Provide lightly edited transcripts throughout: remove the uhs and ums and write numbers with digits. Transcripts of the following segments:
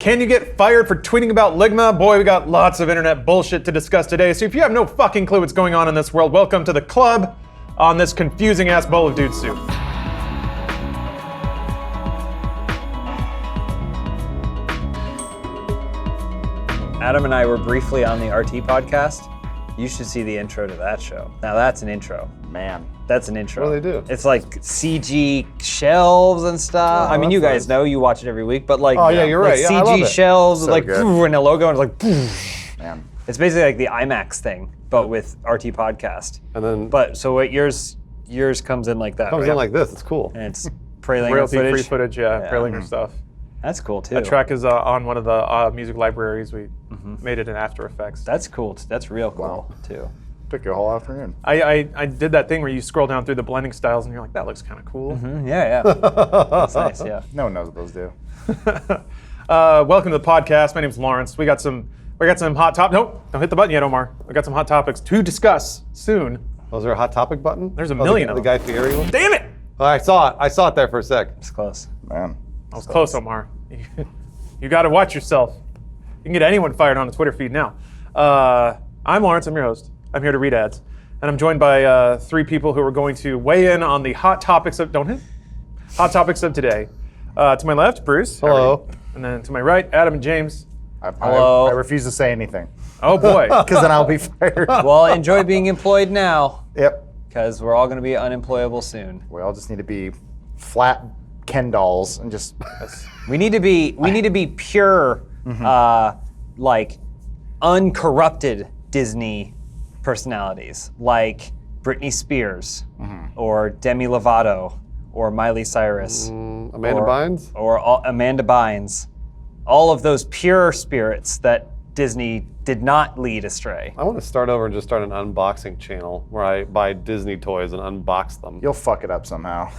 Can you get fired for tweeting about Ligma? Boy, we got lots of internet bullshit to discuss today, so if you have no fucking clue what's going on in this world, welcome to the club on this confusing ass bowl of dude soup. Adam and I were briefly on the RT podcast. You should see the intro to that show. Now that's an intro. Man. That's an intro. What do they do? It's like CG shelves and stuff. Oh, I mean, you guys nice. know, you watch it every week, but like, Oh, yeah, you're like right. Yeah, I love CG it. shelves, So like, good. and a logo, and it's like, poof. Man. It's basically like the IMAX thing, but with RT podcast. And then But so what yours comes in like that, comes right? in like this. It's cool. And it's Prelinger Royalty-free footage. footage, yeah, Prelinger stuff. That's cool too. That track is on one of the music libraries. We made it in After Effects. That's cool. That's real cool too. Took you a whole afternoon. I did that thing where you scroll down through the blending styles and you're like, that looks kind of cool. Yeah. That's nice. Yeah. No one knows what those do. Welcome to the podcast. My name's Lawrence. We got some hot top. Nope, don't hit the button yet, Omar. We got some hot topics to discuss soon. Was there a hot topic button? There's a million the, of the them. Guy Fieri one? Damn it! Oh, I saw it. I saw it there for a sec. It's close. Man. I was close, Omar. You got to watch yourself. You can get anyone fired on a Twitter feed now. I'm Lawrence. I'm your host. I'm here to read ads, and I'm joined by three people who are going to weigh in on the hot topics of hot topics of today. To my left, Bruce. Hello. And then to my right, Adam and James. Hello. I refuse to say anything Oh boy. because then I'll be fired. Well, enjoy being employed now, Yep. because we're all going to be unemployable soon. We all just need to be flat Ken dolls and just. We need to be pure, like uncorrupted Disney personalities, like Britney Spears, or Demi Lovato, or Miley Cyrus, Amanda Bynes? or Amanda Bynes. All of those pure spirits that Disney did not lead astray. I want to start over and just start an unboxing channel where I buy Disney toys and unbox them. You'll fuck it up somehow.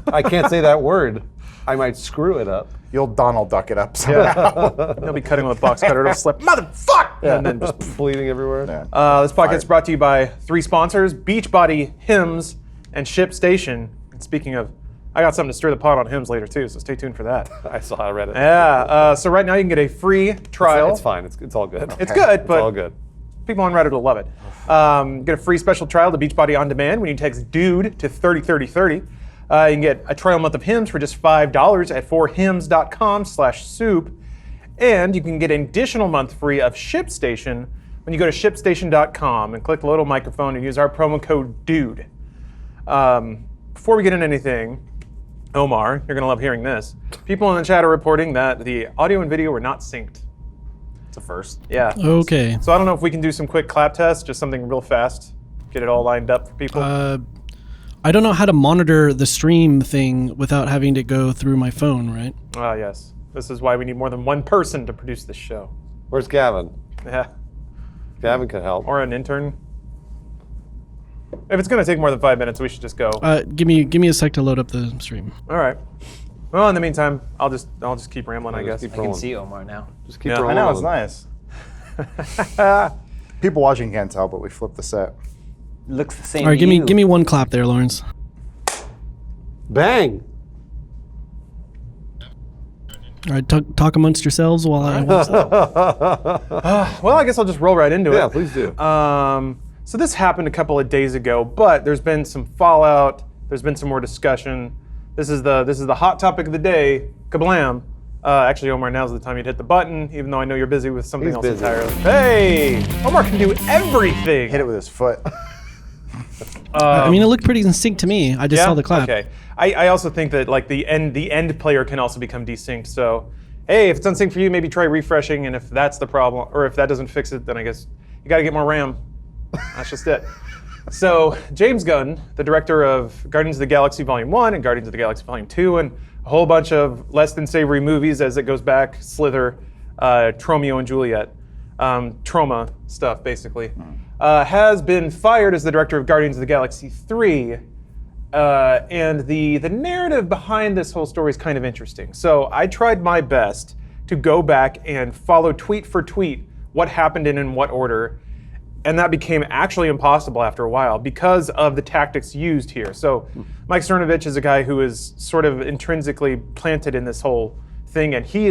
I can't say that word. I might screw it up. You'll Donald Duck it up somehow. They'll be cutting with a box cutter. It'll slip, motherfucker! And then just. Bleeding everywhere. Yeah. This podcast is brought to you by three sponsors: Beachbody, Hims, and ShipStation. And speaking of, I got something to stir the pot on Hims later too, so stay tuned for that. I saw. I read it. Yeah. So right now you can get a free trial. It's fine. It's all good. It's good, It's but all good. people on Reddit will love it. Get a free special trial to Beachbody On Demand when you text DUDE to 303030. You can get a trial month of Hims for just $5 at 4hims.com/soup. And you can get an additional month free of ShipStation when you go to shipstation.com and click the little microphone and use our promo code DUDE. Before we get into anything, Omar, you're going to love hearing this. People in the chat are reporting that the audio and video were not synced. It's a first. Yeah. Okay. So I don't know if we can do some quick clap tests, just something real fast, get it all lined up for people. I don't know how to monitor the stream thing without having to go through my phone, right? Ah, yes. This is why we need more than one person to produce this show. Where's Gavin? Yeah. Gavin could help. Or an intern. If it's going to take more than 5 minutes, we should just go. Give me a sec to load up the stream. All right. Well, in the meantime, I'll just keep rambling, I guess. Just keep I can rolling. see Omar now. Just keep Yeah. rolling. I know, it's nice. People watching can't tell, but we flipped the set. Looks the same. All right, to you. give me one clap there, Lawrence. Bang! All right, talk amongst yourselves while I watch that. Well, I guess I'll just roll right into it. Yeah, please do. So this happened a couple of days ago, but there's been some fallout. There's been some more discussion. This is the hot topic of the day. Kablam! Actually, Omar, now's the time you'd hit the button, even though I know you're busy with something He's else busy. entirely. Hey, Omar can do everything. Hit it with his foot. I mean, it looked pretty in sync to me. I just saw the clap. Okay. I also think that like the end player can also become desynced. So, hey, if it's unsynced for you, maybe try refreshing. And if that's the problem, or if that doesn't fix it, then I guess you got to get more RAM. That's just it. So James Gunn, the director of Guardians of the Galaxy Volume 1 and Guardians of the Galaxy Volume 2, and a whole bunch of less than savory movies as it goes back, Slither, Tromeo and Juliet, trauma stuff basically, has been fired as the director of Guardians of the Galaxy 3. And the narrative behind this whole story is kind of interesting. So I tried my best to go back and follow tweet for tweet what happened and in what order. And that became actually impossible after a while because of the tactics used here. So Mike Cernovich is a guy who is sort of intrinsically planted in this whole thing, and he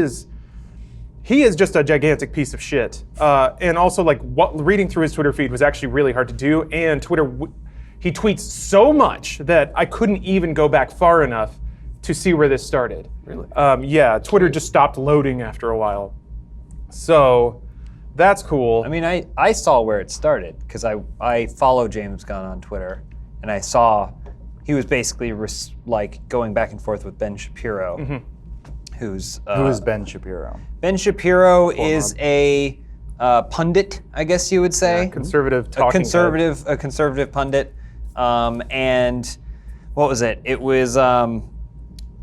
he is just a gigantic piece of shit. And also, like, reading through his Twitter feed was actually really hard to do. And Twitter, he tweets so much that I couldn't even go back far enough to see where this started. Really? Yeah, Twitter just stopped loading after a while. So that's cool. I mean, I saw where it started because I follow James Gunn on Twitter, and I saw he was basically like going back and forth with Ben Shapiro, who's Who is Ben Shapiro? Ben Shapiro is a pundit, I guess you would say. Conservative talking a conservative pundit, and what was it? It was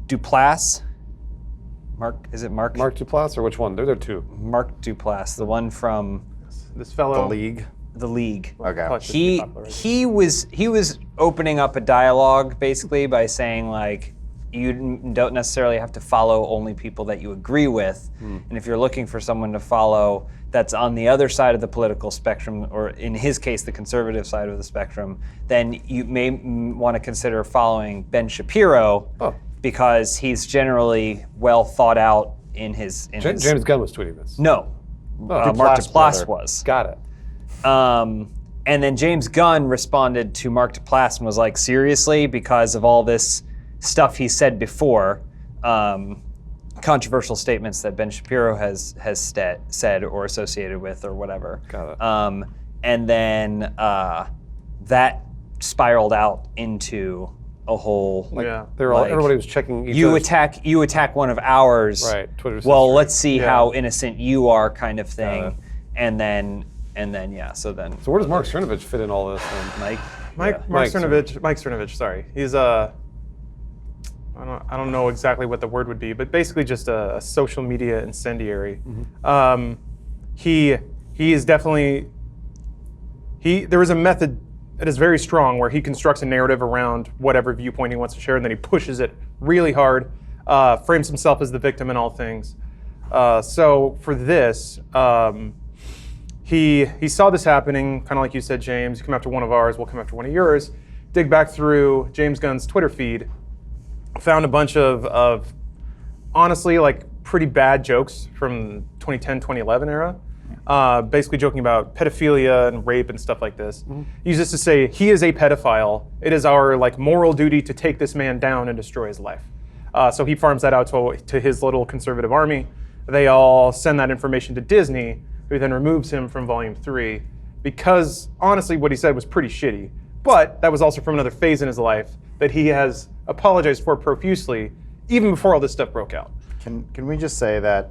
Duplass. Mark, is it Mark? Mark Duplass, or which one? There are two. Mark Duplass, the one from This fellow. The League? The League. Okay. He was opening up a dialogue basically by saying like, you don't necessarily have to follow only people that you agree with, and if you're looking for someone to follow that's on the other side of the political spectrum, or in his case, the conservative side of the spectrum, then you may want to consider following Ben Shapiro because he's generally well thought out in his. James Gunn was tweeting this. No, Mark Duplass Duplass brother. was. Got it. And then James Gunn responded to Mark Duplass and was like, seriously, because of all this stuff he said before, controversial statements that Ben Shapiro has said or associated with or whatever. Got it. And then that spiraled out into a whole. Yeah. They were all, like, everybody was checking each You other's- attack one of ours. Right, Twitter's Well, history. let's see Yeah. how innocent you are, kind of thing. it. And then yeah. So then So where does Mark Cernovich fit in all this? Then? Mike. Mike Cernovich. Cernovich, sorry. He's I don't know exactly what the word would be, but basically just a social media incendiary. He is definitely there is a method that is very strong where he constructs a narrative around whatever viewpoint he wants to share, and then he pushes it really hard, frames himself as the victim in all things. So for this, he saw this happening, kind of like you said, James. You come after one of ours, we'll come after one of yours. Dig back through James Gunn's Twitter feed, found a bunch of honestly, like, pretty bad jokes from 2010, 2011 era. Basically joking about pedophilia and rape and stuff like this. Use this to say, he is a pedophile. It is our, like, moral duty to take this man down and destroy his life. So he farms that out to his little conservative army. They all send that information to Disney, who then removes him from Volume 3, because honestly what he said was pretty shitty. But that was also from another phase in his life that he has apologized for profusely, even before all this stuff broke out. Can we just say that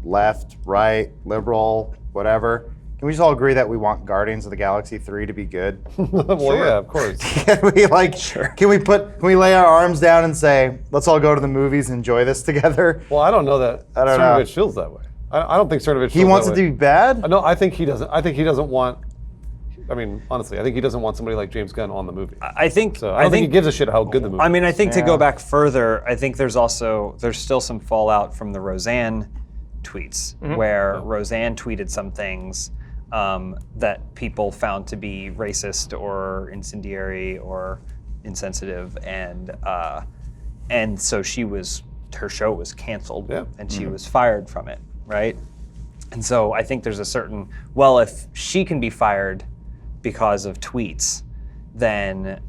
left, right, liberal, whatever, can we just all agree that we want Guardians of the Galaxy 3 to be good? Well, yeah, of course. Can we lay our arms down and say, let's all go to the movies and enjoy this together? Well, I don't know that I don't know. Cernovich feels that way. I don't think Cernovich. He feels wants that it to way. be bad? No, I think he doesn't. I think he doesn't want. I mean, honestly, I think he doesn't want somebody like James Gunn on the movie. I think. So I don't think he gives a shit how good the movie. I mean, I think to Yeah. go back further, I think there's still some fallout from the Roseanne tweets, where Roseanne tweeted some things that people found to be racist or incendiary or insensitive, and so her show was canceled, Yeah. and she was fired from it, right? And so I think there's a certain, well, if she can be fired because of tweets, then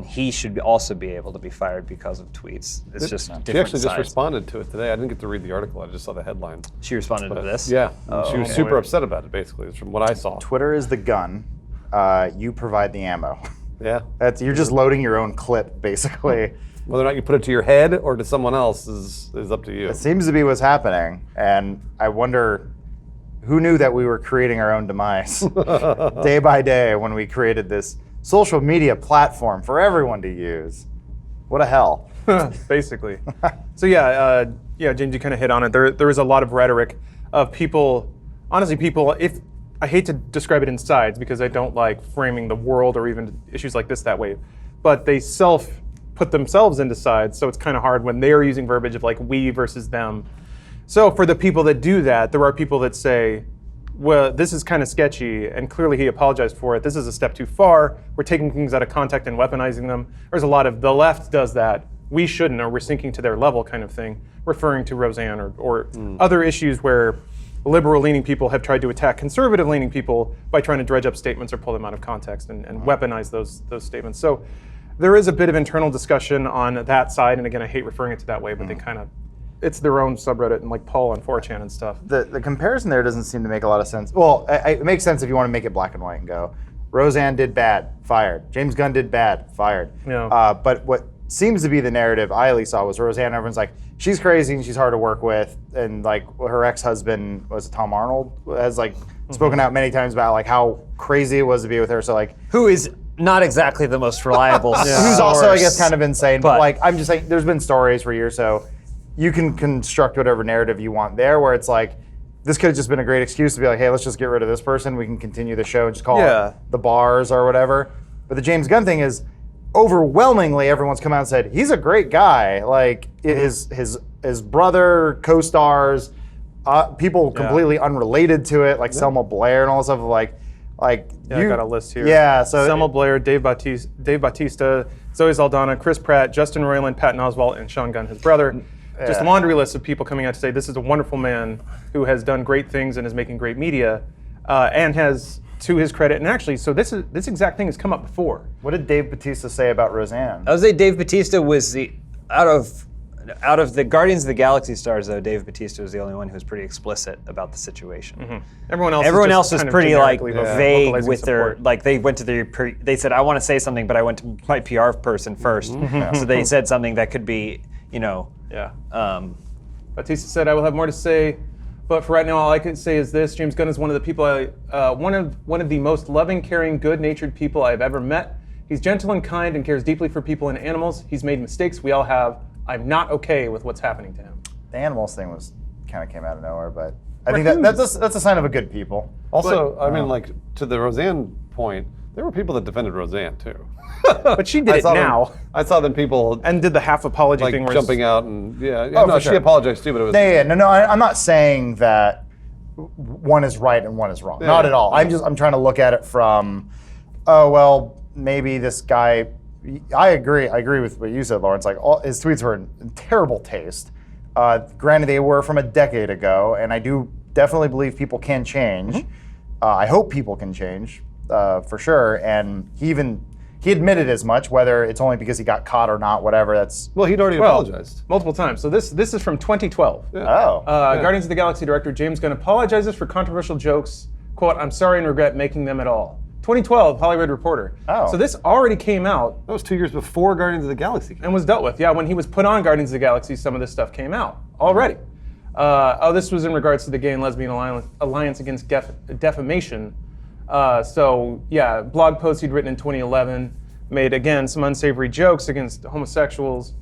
he should also be able to be fired because of tweets. It's just different She actually just sides. responded to it today. I didn't get to read the article. I just saw the headline. She responded to this? Yeah, she was super boy. upset about it. Basically, it's from what I saw. Twitter is the gun. You provide the ammo. Yeah, You're just loading your own clip, basically. whether or not you put it to your head or to someone else is up to you. It seems to be what's happening, and I wonder who knew that we were creating our own demise day by day when we created this social media platform for everyone to use. What a hell. Basically. So yeah, James, you kind of hit on it. There is a lot of rhetoric of people, honestly, if I hate to describe it in sides because I don't like framing the world or even issues like this that way, but they put themselves into sides, so it's kind of hard when they're using verbiage of like we versus them. So for the people that do that, there are people that say, well, this is kind of sketchy, and clearly he apologized for it. This is a step too far. We're taking things out of context and weaponizing them. There's a lot of, the left does that. we shouldn't, or we're sinking to their level kind of thing, referring to Roseanne or other issues where liberal-leaning people have tried to attack conservative-leaning people by trying to dredge up statements or pull them out of context and weaponize those statements. So there is a bit of internal discussion on that side, and again, I hate referring it to that way, but they kind of, it's their own subreddit, and like Paul on 4chan and stuff. The comparison there doesn't seem to make a lot of sense. Well, it makes sense if you want to make it black and white and go, Roseanne did bad, fired. James Gunn did bad, fired. Yeah. But what seems to be the narrative I at least saw was Roseanne, everyone's like, she's crazy and she's hard to work with, and like her ex-husband, was it Tom Arnold, has like spoken out many times about like how crazy it was to be with her. So like, Who is not exactly the most reliable who's also, I guess, source. kind of insane. But But- like, I'm just saying, there's been stories for years, so you can construct whatever narrative you want there, where it's like, this could have just been a great excuse to be like, hey, let's just get rid of this person. We can continue the show and just call it the bars or whatever. But the James Gunn thing is, overwhelmingly, everyone's come out and said, he's a great guy. Like, his brother, co-stars, people completely unrelated to it, like Selma Blair and all this stuff, like Yeah, I got a list here. Yeah, so Selma Blair, Dave Bautista, Zoe Saldana, Chris Pratt, Justin Roiland, Patton Oswalt, and Sean Gunn, his brother. Just a laundry list of people coming out to say this is a wonderful man who has done great things and is making great media, and has, to his credit, and actually, so this exact thing has come up before. What did Dave Bautista say about Roseanne? I would say Dave Bautista was out of the Guardians of the Galaxy stars, though. Dave Bautista was the only one who was pretty explicit about the situation. Everyone else Was kind of pretty like generically vague vocalizing with their support. like they went to they said I want to say something, but I went to my PR person first, so they said something that could be Bautista said, I will have more to say, but for right now, all I can say is this: James Gunn is one of the people one of the most loving, caring, good-natured people I've ever met. He's gentle and kind and cares deeply for people and animals. He's made mistakes. We all have. I'm not okay with what's happening to him. The animals thing kind of came out of nowhere, but I think that's a sign of a good people. Also, I mean, like, to the Roseanne point, there were people that defended Roseanne too. But she did it now. I saw them people And did the half apology like thing where jumping out and for no, sure. she apologized too, but it was No, I'm not saying that one is right and one is wrong. Not at all. I'm trying to look at it from, oh well, maybe this guy. I agree with what you said, Lawrence. Like, all his tweets were in terrible taste. Granted, they were from a decade ago, and I do definitely believe people can change. I hope people can change, for sure. And he admitted as much, whether it's only because he got caught or not, whatever. That's well, he'd already apologized. multiple times. So this is from 2012. Guardians of the Galaxy director James Gunn apologizes for controversial jokes. Quote, I'm sorry and regret making them at all. 2012, Hollywood Reporter. So this already came out. That was 2 years before Guardians of the Galaxy came out. And was dealt with. Yeah, when he was put on Guardians of the Galaxy, some of this stuff came out already. This was in regards to the Gay and Lesbian Alliance Against Defamation. Blog posts he'd written in 2011 made, again, some unsavory jokes against homosexuals,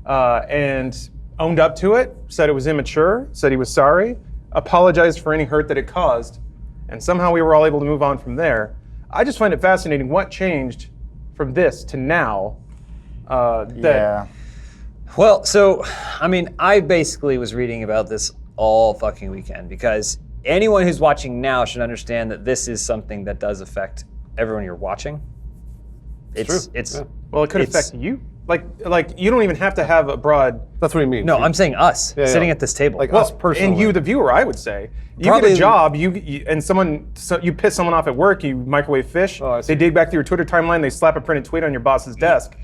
and owned up to it, said it was immature, said he was sorry, apologized for any hurt that it caused, and somehow we were all able to move on from there. I just find it fascinating what changed from this to now. Well, so, I mean, I basically was reading about this all fucking weekend because anyone who's watching now should understand that this is something that does affect everyone you're watching. It's Well, it could affect you. Like you don't even have to have a broad. That's what he means. No, I'm saying us sitting at this table. Like us personally. And you, the viewer, I would say, you Probably- get a job, you piss someone off at work, you microwave fish, I see. they dig back through your Twitter timeline, they slap a printed tweet on your boss's desk.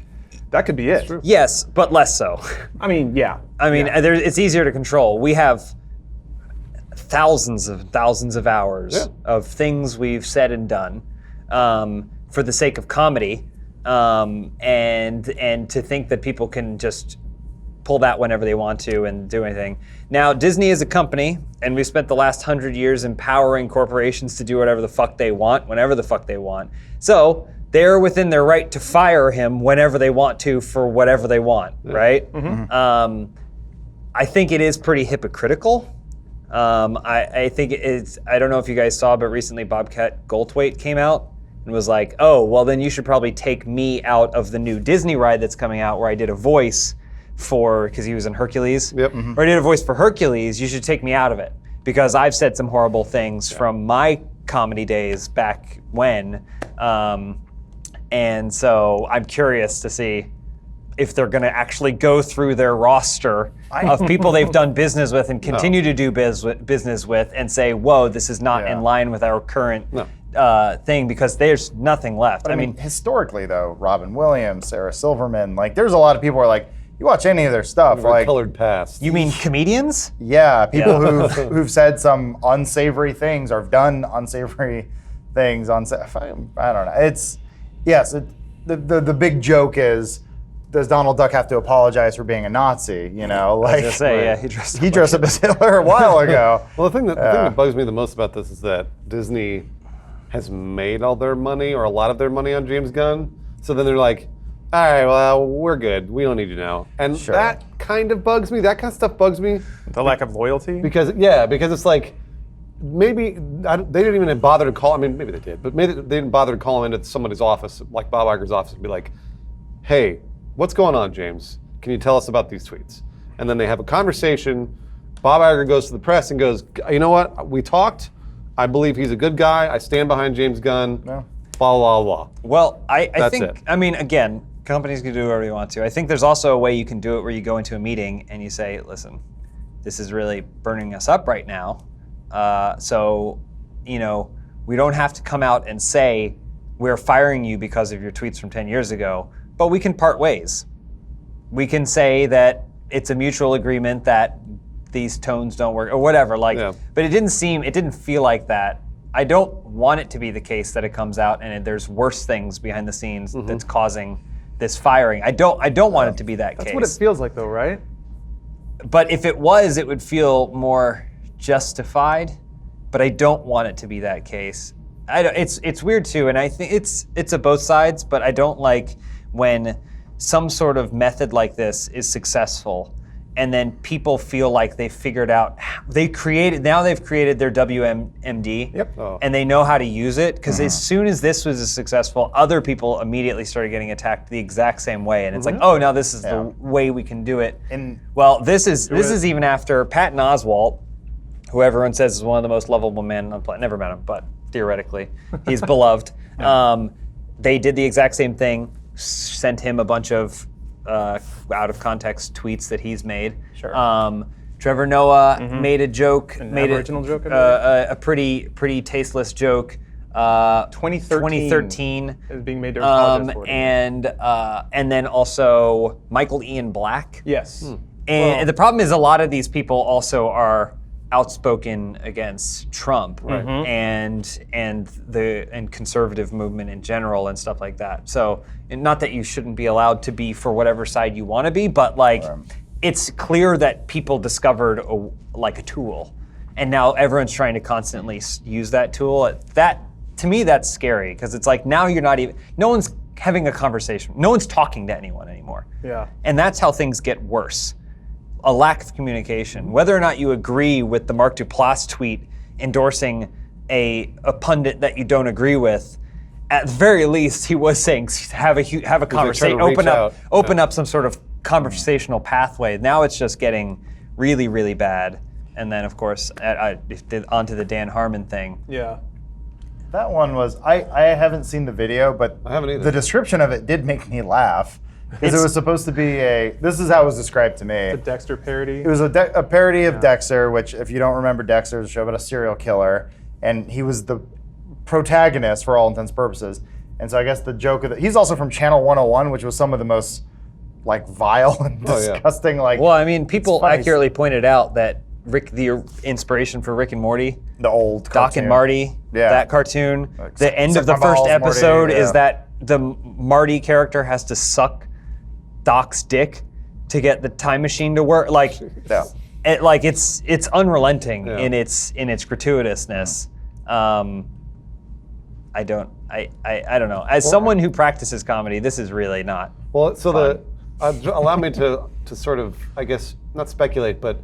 That could be it. Yes, but less so. I mean, yeah. It's easier to control. We have thousands of hours of things we've said and done for the sake of comedy, and to think that people can just pull that whenever they want to and do anything. Now, Disney is a company, and we've spent the last 100 years empowering corporations to do whatever the fuck they want, whenever the fuck they want. So they're within their right to fire him whenever they want to for whatever they want, right? I think it is pretty hypocritical. I think it's, I don't know if you guys saw, but recently Bobcat Goldthwait came out and was like, oh, well then you should probably take me out of the new Disney ride that's coming out where I did a voice for, because he was in Hercules. Where I did a voice for Hercules, you should take me out of it. Because I've said some horrible things from my comedy days back when. And so I'm curious to see. if they're going to actually go through their roster of people they've done business with and continue to do business with and say, whoa, this is not in line with our current thing, because there's nothing left. I mean, historically though, Robin Williams, Sarah Silverman, like there's a lot of people who are like, you watch any of their stuff, like colored past. You mean comedians? Yeah, people who've said some unsavory things or have done unsavory things on set. I don't know. It's the big joke is, does Donald Duck have to apologize for being a Nazi? You know, like I was gonna say, he dressed up as Hitler a while ago. Well, the thing that bugs me the most about this is that Disney has made all their money or a lot of their money on James Gunn. So then they're like, all right, well, we're good. We don't need you now. And that kind of bugs me. That kind of stuff bugs me. The lack of loyalty? Because it's like, maybe they didn't even bother to call. I mean, maybe they did, but maybe they didn't bother to call him into somebody's office, like Bob Iger's office, and be like, hey, what's going on, James? Can you tell us about these tweets? And then they have a conversation. Bob Iger goes to the press and goes, you know what? We talked. I believe he's a good guy. I stand behind James Gunn. Yeah. Blah, blah, blah. Well, I That's think, it. I mean, again, companies can do whatever you want to. I think there's also a way you can do it where you go into a meeting and you say, listen, this is really burning us up right now. So, you know, we don't have to come out and say we're firing you because of your tweets from 10 years ago, but we can part ways. We can say that it's a mutual agreement that these tones don't work or whatever. Like, but it didn't feel like that. I don't want it to be the case that it comes out and there's worse things behind the scenes that's causing this firing. I don't want it to be that case. That's what it feels like, though, right? But if it was, it would feel more justified. But I don't want it to be that case. It's weird too, and I think it's a both sides. But I don't like when some sort of method like this is successful, and then people feel like they figured out they've created their WMD, and they know how to use it. Because as soon as this was successful, other people immediately started getting attacked the exact same way, and it's like, oh, now this is the way we can do it. And well, this is even after Patton Oswalt, who everyone says is one of the most lovable men on the planet. Never met him, but theoretically, he's beloved. They did the exact same thing, sent him a bunch of out of context tweets that he's made. Sure. Trevor Noah made a joke, Aboriginal joke, a pretty tasteless joke. 2013 is being made to apologize for it. And then also Michael Ian Black. Yes. And the problem is a lot of these people also are outspoken against Trump and conservative movement in general and stuff like that. So, and not that you shouldn't be allowed to be for whatever side you want to be, but like it's clear that people discovered a tool, and now everyone's trying to constantly use that tool. That to me, that's scary, because it's like now no one's having a conversation, no one's talking to anyone anymore. Yeah. And that's how things get worse. A lack of communication. Whether or not you agree with the Mark Duplass tweet endorsing a pundit that you don't agree with, at the very least he was saying have a conversation, open up some sort of conversational pathway. Now it's just getting really, really bad. And then of course onto the Dan Harmon thing. Yeah. That one was I haven't seen the video, but I haven't either. The description of it did make me laugh. Because it was supposed to be this is how it was described to me. The Dexter parody. It was a parody of Dexter, which, if you don't remember Dexter, is a show about a serial killer, and he was the protagonist for all intents and purposes. And so I guess the joke of he's also from Channel 101, which was some of the most like vile and disgusting. Like, well, I mean, people accurately pointed out that the inspiration for Rick and Morty, the old Doc cartoon. and Marty, that cartoon. Like, the end suck of the my first balls, episode Morty, is that the Marty character has to suck Doc's dick to get the time machine to work. Like, it's unrelenting in its gratuitousness. I don't know. As someone who practices comedy, this is really not. Well, so allow me to sort of, I guess, not speculate, but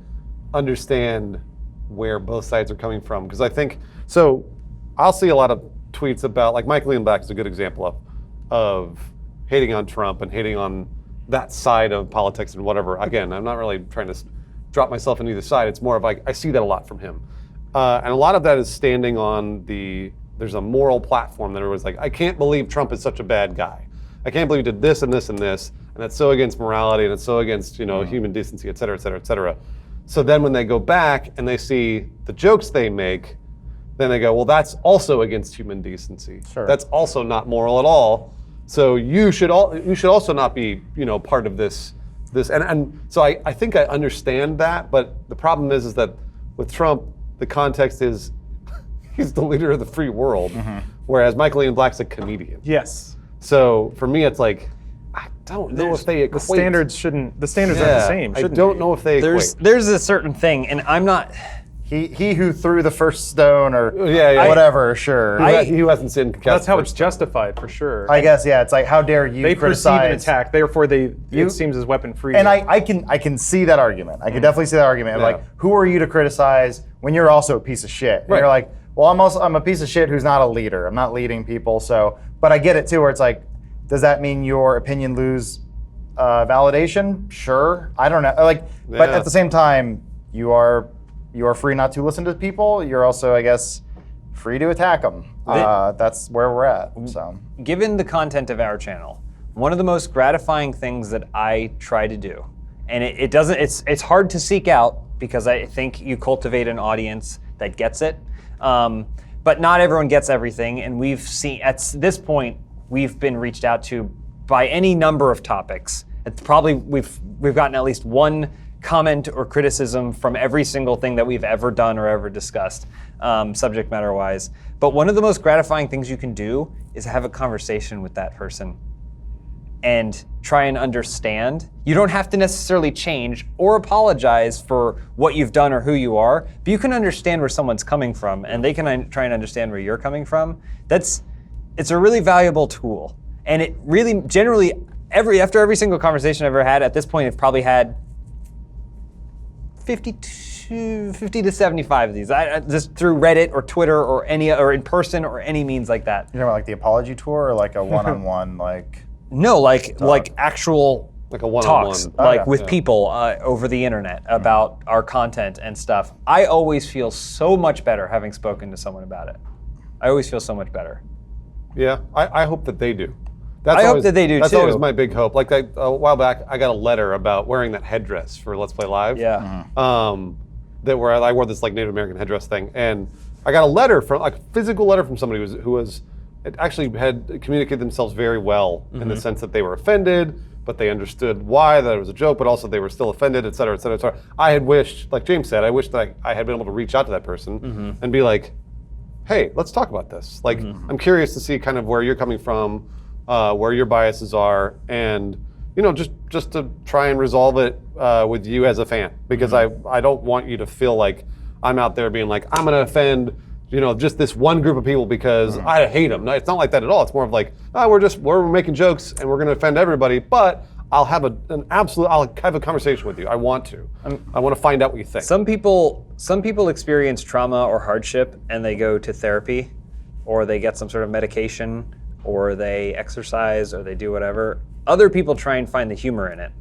understand where both sides are coming from. Because I think, so I'll see a lot of tweets about, like Michael Ian Black is a good example of hating on Trump and hating on that side of politics and whatever. Again, I'm not really trying to drop myself in either side. It's more of like, I see that a lot from him. And a lot of that is standing on there's a moral platform that everyone's like, I can't believe Trump is such a bad guy. I can't believe he did this and this and this. and that's so against morality, and it's so against human decency, et cetera, et cetera, et cetera. So then when they go back and they see the jokes they make, then they go, well, that's also against human decency. Sure. That's also not moral at all. So you should also not be part of this. And so I think I understand that, but the problem is that with Trump, the context is he's the leader of the free world, whereas Michael Ian Black's a comedian. Yes. So for me, it's like, I don't know if they equate. The standards aren't the same. I shouldn't don't be. know if they equate. There's a certain thing, and I'm not. He who threw the first stone or Yeah. whatever, sure. He who hasn't sinned can cast That's how the it's first. justified for sure. I guess, yeah, it's like, how dare you They perceive an criticize attack, therefore it seems as weapon free. And I can see that argument. I can definitely see that argument. Yeah. Like, who are you to criticize when you're also a piece of shit? And Right. you're like, well, I'm a piece of shit who's not a leader. I'm not leading people. So, but I get it too, where it's like, does that mean your opinion lose validation? Sure. I don't know. Like, but Yeah. at the same time, you are free not to listen to people. You're also, I guess, free to attack them. That's where we're at. So. Given the content of our channel, one of the most gratifying things that I try to do, and it's hard to seek out because I think you cultivate an audience that gets it, but not everyone gets everything, and we've seen, at this point, we've been reached out to by any number of topics. It's probably, we've gotten at least one comment or criticism from every single thing that we've ever done or ever discussed, subject matter wise. But one of the most gratifying things you can do is have a conversation with that person and try and understand. You don't have to necessarily change or apologize for what you've done or who you are, but you can understand where someone's coming from and they can try and understand where you're coming from. It's a really valuable tool. And it really, generally, after every single conversation I've ever had, at this point, I've probably had 50 to 75 of these, just through Reddit or Twitter or or in person or any means like that. You're talking about like the apology tour or like a one-on-one, like? No, like actual Like a one-on-one. talks, Oh, like yeah. with people over the internet about our content and stuff. I always feel so much better having spoken to someone about it. I always feel so much better. Yeah, I hope that they do. I hope that they do, That's too. always my big hope. Like a while back, I got a letter about wearing that headdress for Let's Play Live. Yeah. That where I wore this like Native American headdress thing, and I got a letter from like a physical letter from somebody who actually had communicated themselves very well in the sense that they were offended, but they understood why, that it was a joke, but also they were still offended, et cetera, et cetera, et cetera. I had wished, like James said, I wished that I had been able to reach out to that person and be like, hey, let's talk about this. Like, I'm curious to see kind of where you're coming from, where your biases are, and just to try and resolve it with you as a fan, because I don't want you to feel like I'm out there being like, I'm gonna offend just this one group of people because I hate them. No, it's not like that at all. It's more of like, we're making jokes and we're gonna offend everybody, but I'll have I'll have a conversation with you. I want to. I want to find out what you think. Some people experience trauma or hardship and they go to therapy, or they get some sort of medication, or they exercise, or they do whatever. Other people try and find the humor in it.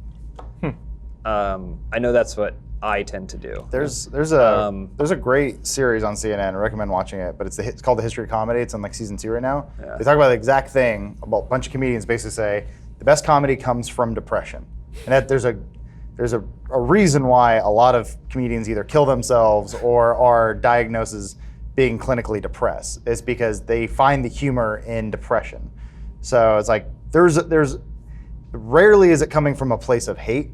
I know that's what I tend to do. There's a great series on CNN. I recommend watching it, but it's called The History of Comedy. It's on like season 2 right now. Yeah. They talk about the exact thing. About a bunch of comedians basically say the best comedy comes from depression, and that there's a reason why a lot of comedians either kill themselves or are diagnosed as being clinically depressed. It's because they find the humor in depression. So it's like there's rarely is it coming from a place of hate,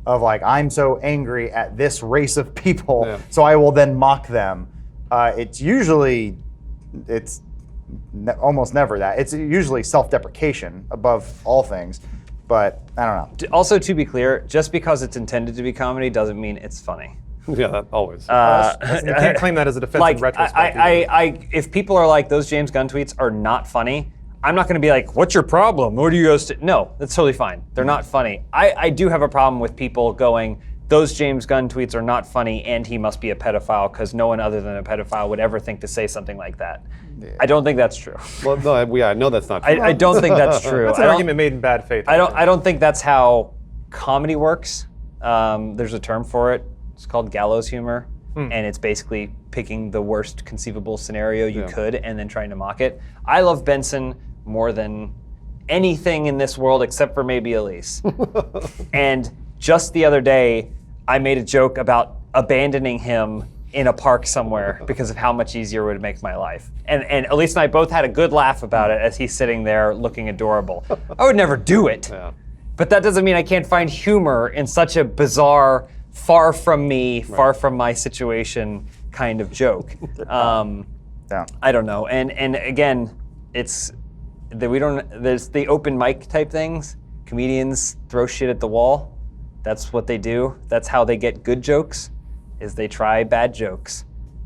of like, I'm so angry at this race of people, so I will then mock them. It's almost never that. It's usually self-deprecation above all things, but I don't know. Also, to be clear, just because it's intended to be comedy doesn't mean it's funny. Yeah, that always. You can't claim that as a defense in retrospect. If people are like, those James Gunn tweets are not funny, I'm not going to be like, what's your problem? What do you guys No, that's totally fine. They're not funny. I do have a problem with people going, those James Gunn tweets are not funny and he must be a pedophile, because no one other than a pedophile would ever think to say something like that. Yeah. I don't think that's true. Well, no, I know that's not true. I don't think that's true. That's an argument made in bad faith. I don't think that's how comedy works. There's a term for it. It's called gallows humor. And it's basically picking the worst conceivable scenario you could and then trying to mock it. I love Benson more than anything in this world except for maybe Elise. And just the other day, I made a joke about abandoning him in a park somewhere because of how much easier it would make my life. And Elise and I both had a good laugh about it as he's sitting there looking adorable. I would never do it. Yeah. But that doesn't mean I can't find humor in such a bizarre, far from me, far from my situation kind of joke. Yeah. I don't know. And again, it's that there's the open mic type things. Comedians throw shit at the wall. That's what they do. That's how they get good jokes, is they try bad jokes.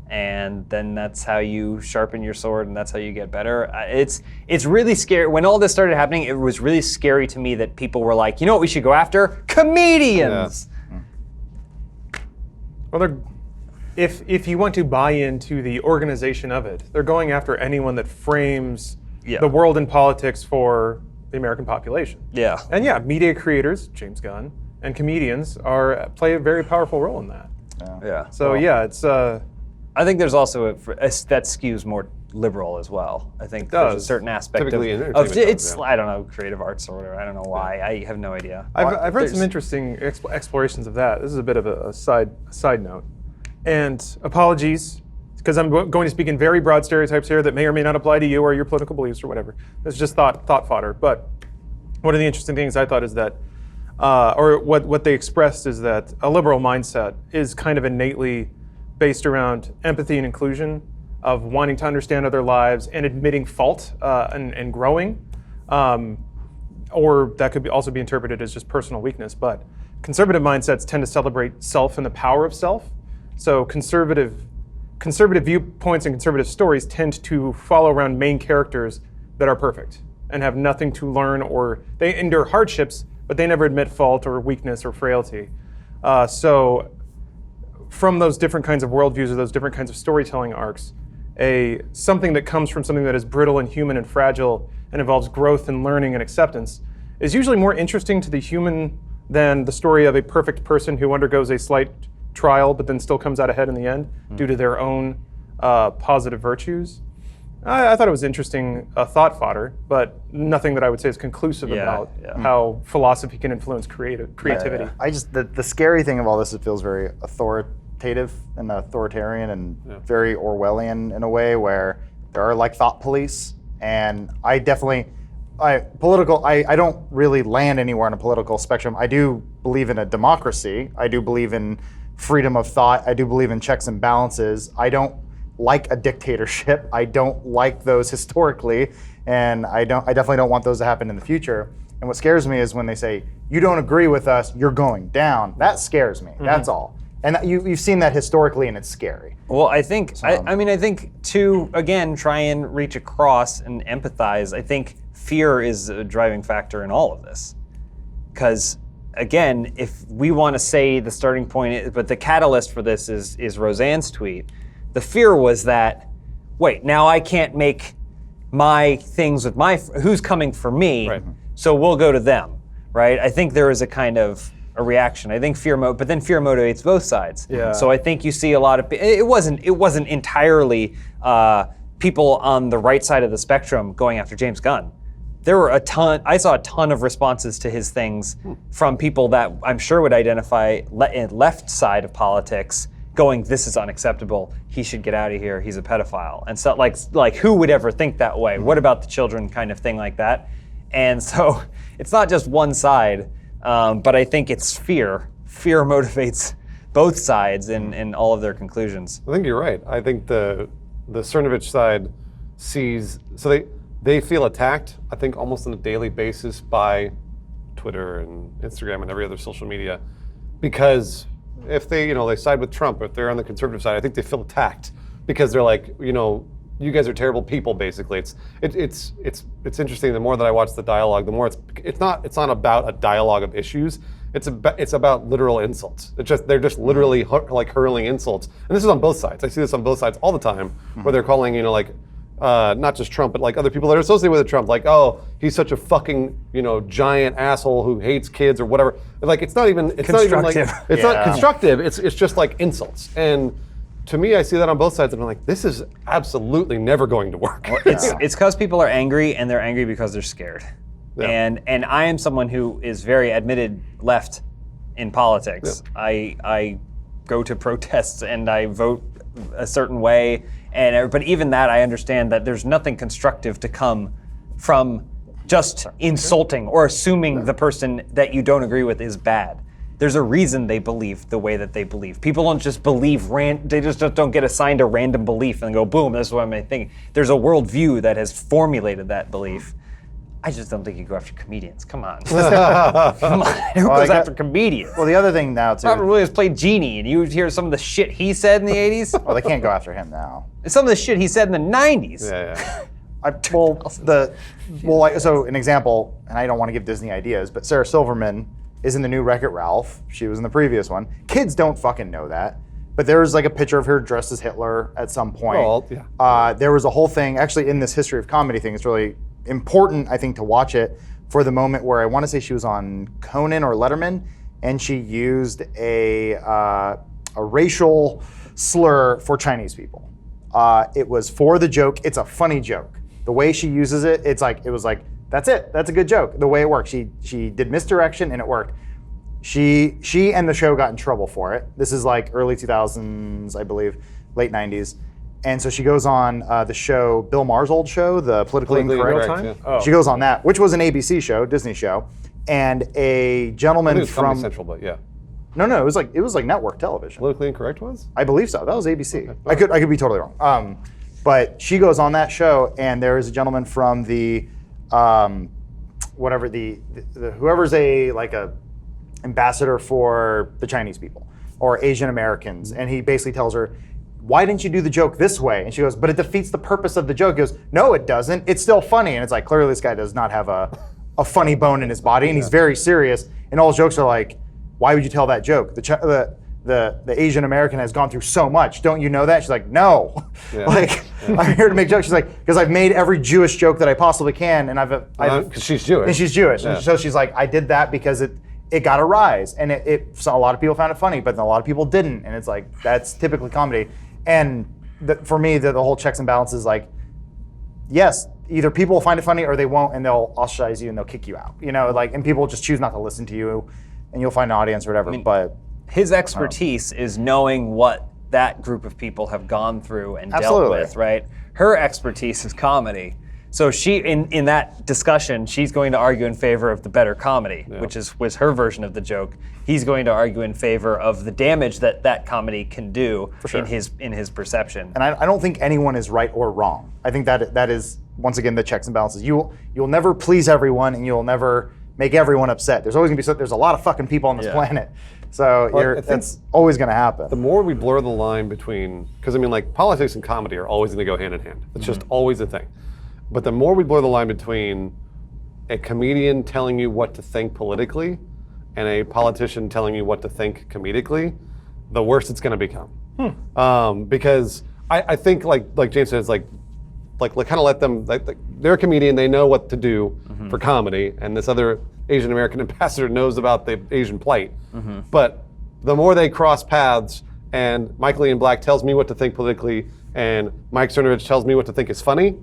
And then that's how you sharpen your sword, and that's how you get better. It's really scary. When all this started happening, it was really scary to me that people were like, you know what we should go after? Comedians! Well, if you want to buy into the organization of it, they're going after anyone that frames the world and politics for the American population. Yeah. And yeah, media creators, James Gunn, and comedians play a very powerful role in that. Yeah. So yeah, it's... I think there's also that skews more liberal as well. I think there's a certain aspect Typically in of entertainment it's does, yeah. I don't know, creative arts or whatever. I don't know why. I have no idea. I've read some interesting explorations of that. This is a bit of a side note. And apologies, because I'm going to speak in very broad stereotypes here that may or may not apply to you or your political beliefs or whatever. It's just thought fodder. But one of the interesting things I thought is that, or what they expressed is that a liberal mindset is kind of innately based around empathy and inclusion, of wanting to understand other lives and admitting fault and growing. Or that could also be interpreted as just personal weakness. But conservative mindsets tend to celebrate self and the power of self. So conservative viewpoints and conservative stories tend to follow around main characters that are perfect and have nothing to learn, or they endure hardships, but they never admit fault or weakness or frailty. So from those different kinds of worldviews or those different kinds of storytelling arcs, something that comes from something that is brittle and human and fragile and involves growth and learning and acceptance is usually more interesting to the human than the story of a perfect person who undergoes a slight trial but then still comes out ahead in the end due to their own positive virtues. I thought it was interesting thought fodder, but nothing that I would say is conclusive about how philosophy can influence creativity. The scary thing of all this, it feels very authoritative and authoritarian and very Orwellian in a way, where there are like thought police, and I don't really land anywhere on a political spectrum. I do believe in a democracy. I do believe in freedom of thought. I do believe in checks and balances. I don't like a dictatorship. I don't like those historically, and I definitely don't want those to happen in the future. And what scares me is when they say, you don't agree with us, you're going down. That scares me, that's all. And you've seen that historically, and it's scary. Well, I think, I think to, again, try and reach across and empathize, I think fear is a driving factor in all of this. Because, again, if we want to say the starting point, but the catalyst for this is Roseanne's tweet, the fear was that, wait, now I can't make my things with who's coming for me, so we'll go to them, right? I think there is a kind of a reaction. I think but then fear motivates both sides. Yeah. So I think you see a lot of, it wasn't entirely people on the right side of the spectrum going after James Gunn. There were I saw a ton of responses to his things from people that I'm sure would identify left side of politics, going, this is unacceptable, he should get out of here, he's a pedophile. And so like who would ever think that way? What about the children kind of thing like that? And so it's not just one side, but I think it's fear. Fear motivates both sides in all of their conclusions. I think you're right. I think the Cernovich side sees, so they feel attacked, I think almost on a daily basis by Twitter and Instagram and every other social media, because if they side with Trump, or if they're on the conservative side, I think they feel attacked because they're like, you guys are terrible people. Basically, it's interesting. The more that I watch the dialogue, the more it's not about a dialogue of issues. It's about literal insults. They're just literally like hurling insults, and this is on both sides. I see this on both sides all the time, where they're calling not just Trump, but like other people that are associated with Trump, like, oh, he's such a fucking giant asshole who hates kids or whatever. Like it's not even like it's not constructive. It's just like insults. And to me, I see that on both sides, and I'm like, this is absolutely never going to work. Well, it's because people are angry, and they're angry because they're scared. Yeah. And I am someone who is very admitted left in politics. I go to protests and I vote a certain way, but even that I understand that there's nothing constructive to come from just insulting or assuming the person that you don't agree with is bad. There's a reason they believe the way that they believe. People don't just believe, they just don't get assigned a random belief and go, boom, this is what I'm thinking. There's a worldview that has formulated that belief. I just don't think you go after comedians. Come on. Come on. Who goes after comedians? Well, the other thing now, too. Robert Williams played Genie, and you hear some of the shit he said in the 80s? Well, they can't go after him now. Some of the shit he said in the 90s. Yeah. So an example, and I don't want to give Disney ideas, but Sarah Silverman is in the new Wreck-It Ralph. She was in the previous one. Kids don't fucking know that. But there's like a picture of her dressed as Hitler at some point. Well, yeah. There was a whole thing, actually in this history of comedy thing, it's really important, I think, to watch it for the moment where I want to say she was on Conan or Letterman, and she used a racial slur for Chinese people. It was for the joke. It's a funny joke. The way she uses it, it was like, that's it. That's a good joke. The way it worked. She did misdirection and it worked. She and the show got in trouble for it. This is like early 2000s, I believe, late 90s. And so she goes on the show, Bill Maher's old show, the Politically Incorrect. Yeah. Oh. She goes on that, which was an ABC show, Disney show, and a gentleman It was from Comedy Central, but yeah. no, it was like network television. Politically Incorrect was? I believe so. That was ABC. I could be totally wrong. But she goes on that show, and there is a gentleman from the whoever's a ambassador for the Chinese people or Asian Americans, and he basically tells her, why didn't you do the joke this way? And she goes, but it defeats the purpose of the joke. He goes, no, it doesn't. It's still funny. And it's like, clearly this guy does not have a funny bone in his body, and he's very serious. And all his jokes are like, why would you tell that joke? The Asian American has gone through so much. Don't you know that? She's like, no. Yeah. I'm here to make jokes. She's like, because I've made every Jewish joke that I possibly can, and Because she's Jewish. And she's Jewish. Yeah. And so she's like, I did that because it got a rise, and so a lot of people found it funny, but a lot of people didn't. And it's like, that's typically comedy. And for me, the whole checks and balances is like, yes, either people will find it funny or they won't, and they'll ostracize you and they'll kick you out. And people just choose not to listen to you, and you'll find an audience or whatever. But his expertise is knowing what that group of people have gone through and Absolutely. dealt with, right? Her expertise is comedy. So she, in that discussion, she's going to argue in favor of the better comedy, which was her version of the joke. He's going to argue in favor of the damage that comedy can do in his perception. And I don't think anyone is right or wrong. I think that is, once again, the checks and balances. You'll never please everyone, and you'll never make everyone upset. There's always gonna be there's a lot of fucking people on this planet. So that's always gonna happen. The more we blur the line between, because politics and comedy are always gonna go hand in hand. It's just always a thing. But the more we blur the line between a comedian telling you what to think politically and a politician telling you what to think comedically, the worse it's going to become. Because I think, like James said, it's like kind of let them, they're a comedian, they know what to do for comedy, and this other Asian American ambassador knows about the Asian plight. But the more they cross paths, and Michael Ian Black tells me what to think politically, and Mike Cernovich tells me what to think is funny,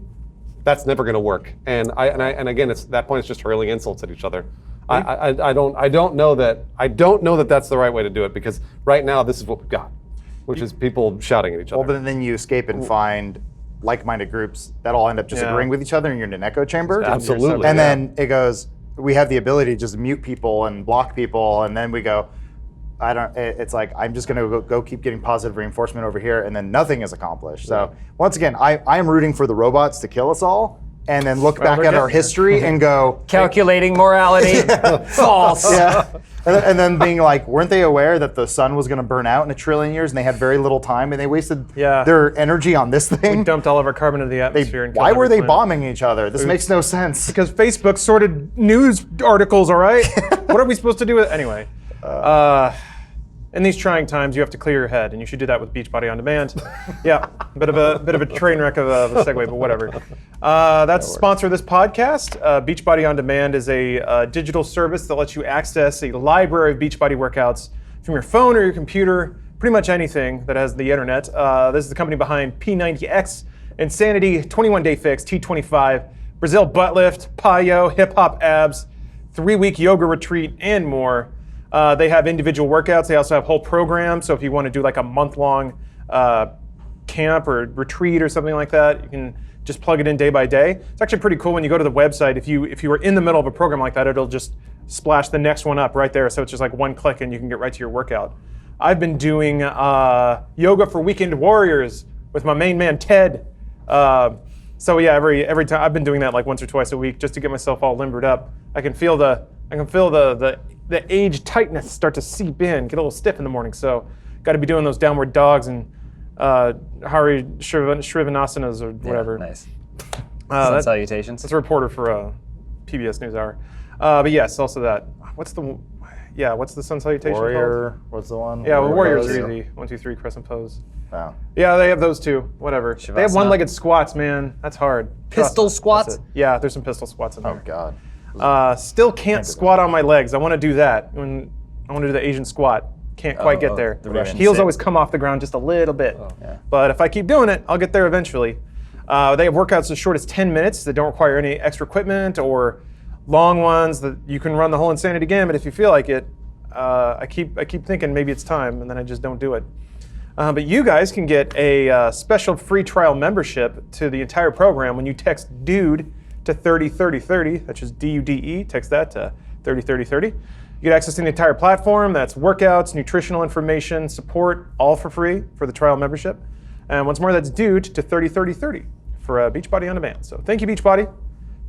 that's never going to work. And again, it's that point. It's just hurling insults at each other. I don't know that that's the right way to do it, because right now this is what we've got, which is people shouting at each other. Well, but then you escape and find like-minded groups that all end up just agreeing with each other, and you're in an echo chamber. Absolutely. And then it goes, we have the ability to just mute people and block people, and then we go, it's like, I'm just gonna go keep getting positive reinforcement over here, and then nothing is accomplished. So once again, I am rooting for the robots to kill us all, and then look back at our history and go, calculating morality, false. Yeah. And then being like, weren't they aware that the sun was gonna burn out in 1 trillion years, and they had very little time, and they wasted their energy on this thing? We dumped all of our carbon into the atmosphere. And why killed were every they planet. bombing each other? This makes no sense. Because Facebook sorted news articles, all right? What are we supposed to do with it? Anyway. In these trying times, you have to clear your head, and you should do that with Beachbody On Demand. Yeah, bit of a train wreck of a segue, but whatever. That's the sponsor of this podcast. Beachbody On Demand is a digital service that lets you access a library of Beachbody workouts from your phone or your computer, pretty much anything that has the internet. This is the company behind P90X, Insanity, 21 Day Fix, T25, Brazil butt lift, Payo, hip hop abs, 3-week yoga retreat, and more. They have individual workouts. They also have whole programs. So if you want to do like a month-long camp or retreat or something like that, you can just plug it in day by day. It's actually pretty cool when you go to the website. If you were in the middle of a program like that, it'll just splash the next one up right there. So it's just like one click and you can get right to your workout. I've been doing yoga for weekend warriors with my main man Ted. So yeah, every time I've been doing that like once or twice a week just to get myself all limbered up. I can feel the age tightness start to seep in, get a little stiff in the morning. So got to be doing those downward dogs and Hari Shrivanasanas or whatever. Nice. Sun salutations. That's a reporter for PBS NewsHour. But yes, also that. What's the sun salutation Warrior, called? what's the one? Yeah, well, warriors pose? are easy. 1, 2, 3, crescent pose. Oh. Yeah, they have those too. Whatever. Shavasana. They have one-legged squats, man. That's hard. Pistol squats? That's it. Yeah, there's some pistol squats in Oh there. God. Still can't squat on my legs. I want to do that. I want to do the Asian squat. Can't quite get there. the Russian Heels sit. always come off the ground just a little bit. Yeah. But if I keep doing it, I'll get there eventually. They have workouts as short as 10 minutes that don't require any extra equipment, or long ones that you can run the whole insanity gamut if you feel like it. I keep thinking maybe it's time, and then I just don't do it. But you guys can get a special free trial membership to the entire program when you text DUDE to 303030. That's just DUDE. Text that to 303030. You get access to the entire platform. That's workouts, nutritional information, support, all for free for the trial membership. And once more, that's DUDE to 303030 for Beachbody On Demand. So thank you, Beachbody,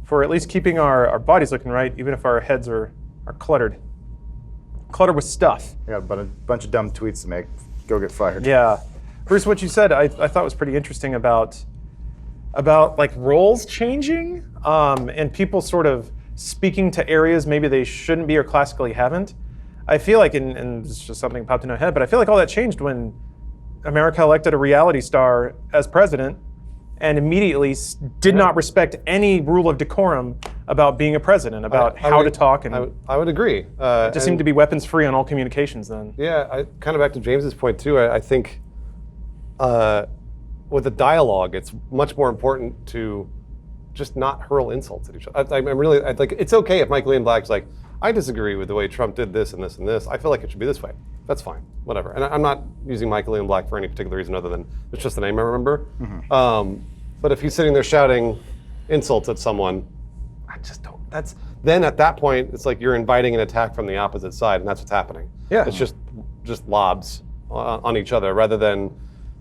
for at least keeping our bodies looking right, even if our heads are cluttered. Cluttered with stuff. I got a bunch of dumb tweets to make. Go get fired. Yeah. Bruce, what you said I thought was pretty interesting about like roles changing and people sort of speaking to areas maybe they shouldn't be or classically haven't. I feel like, and it's just something popped in my head, but I feel like all that changed when America elected a reality star as president and immediately did not respect any rule of decorum about being a president, about how to talk. And I would agree. it just seemed to be weapons free on all communications then. Yeah, kind of back to James's point too. I think with the dialogue, it's much more important to just not hurl insults at each other. I'm really like, it's okay if Michael Ian Black's like, I disagree with the way Trump did this and this and this. I feel like it should be this way. That's fine, whatever. And I'm not using Michael Ian Black for any particular reason other than it's just the name I remember. But if he's sitting there shouting insults at someone, I just don't. Then at that point, it's like you're inviting an attack from the opposite side, and that's what's happening. Yeah. It's just lobs on each other rather than,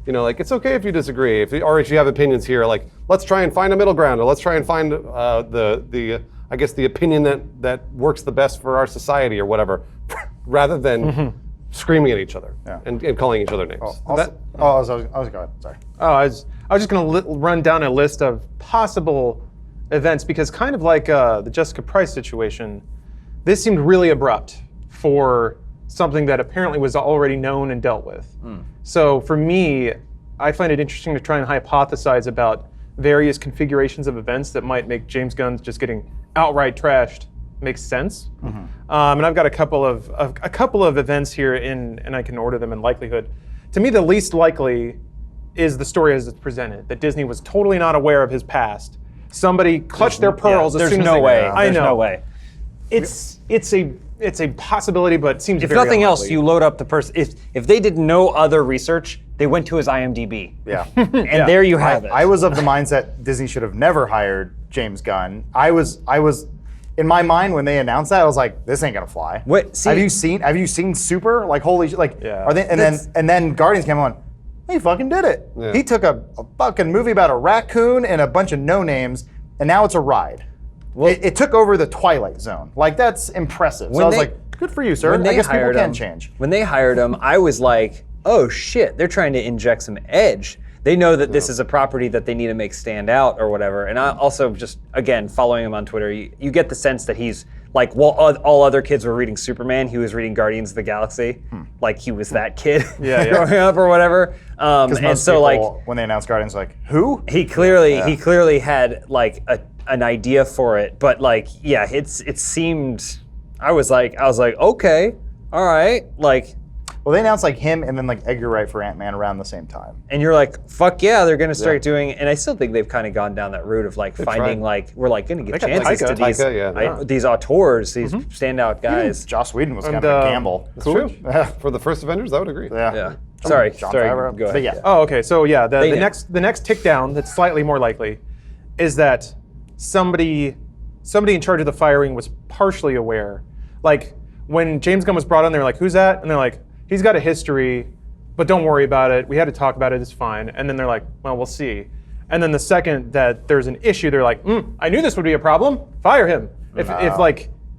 like it's okay if you disagree, or if you have opinions here, like let's try and find a middle ground, or let's try and find the opinion that works the best for our society or whatever, rather than screaming at each other and calling each other names. I was going. Sorry. I was just going to run down a list of possible events because kind of like the Jessica Price situation, this seemed really abrupt for something that apparently was already known and dealt with. So for me, I find it interesting to try and hypothesize about various configurations of events that might make James Gunn just getting outright trashed make sense. And I've got a couple of events here and I can order them in likelihood. To me, the least likely is the story as it's presented, that Disney was totally not aware of his past. Somebody clutched their pearls as soon as they... There's no way. It's a possibility, but it seems If very nothing else, unlikely. you load up the person. If they did no other research, they went to his IMDb. Yeah. And there you have it. I was of the mindset Disney should have never hired James Gunn. I was in my mind when they announced that, I was like, this ain't gonna fly. Have you seen Super? Like holy like Yeah. are they, and then Guardians came on. He fucking did it. Yeah. He took a fucking movie about a raccoon and a bunch of no names, and now it's a ride. It took over the Twilight Zone. Like that's impressive. So I was like, good for you, sir. I guess people can change. When they hired him, I was like, oh shit, they're trying to inject some edge. They know that this is a property that they need to make stand out or whatever. And I also just, again, following him on Twitter, you get the sense that he's like, while all other kids were reading Superman, he was reading Guardians of the Galaxy. Like he was that kid growing up or whatever. And so like when they announced Guardians, like who? He clearly had like an idea for it, but like it seemed. I was like okay, all right, like. Well, they announced like him and then like Edgar Wright for Ant-Man around the same time. And you're like, fuck yeah, they're going to start doing, and I still think they've kind of gone down that route of like finding like, we're like going to give They got chances to Taika, these auteurs, these standout guys. Joss Whedon was kind of a gamble. It's true. For the first Avengers, I would agree. Yeah. Sorry, John sorry, Favreau. go ahead. But yeah. Oh, okay. So yeah, the They know. next tick down that's slightly more likely is that somebody in charge of the firing was partially aware. Like when James Gunn was brought on, they were like, "Who's that?" And they're like, "He's got a history, but don't worry about it. We had to talk about it. It's fine." And then they're like, "Well, we'll see." And then the second that there's an issue, they're like, "I knew this would be a problem. Fire him."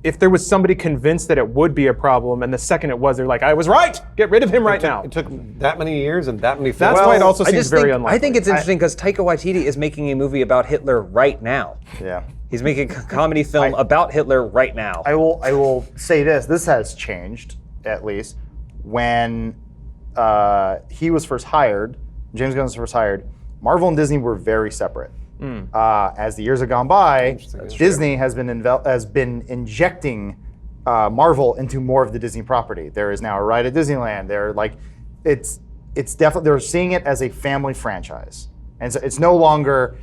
If there was somebody convinced that it would be a problem, and the second it was, they're like, "I was right. Get rid of him right now." It took that many years and that many films. That's why it also I seems just very think, unlikely. I think it's interesting because Taika Waititi is making a movie about Hitler right now. Yeah. He's making a comedy film about Hitler right now. I will say this. This has changed, at least. When he was first hired, James Gunn was first hired, Marvel and Disney were very separate. As the years have gone by, Disney has been injecting Marvel into more of the Disney property. There is now a ride at Disneyland. It's definitely, they're seeing it as a family franchise. And so it's no longer,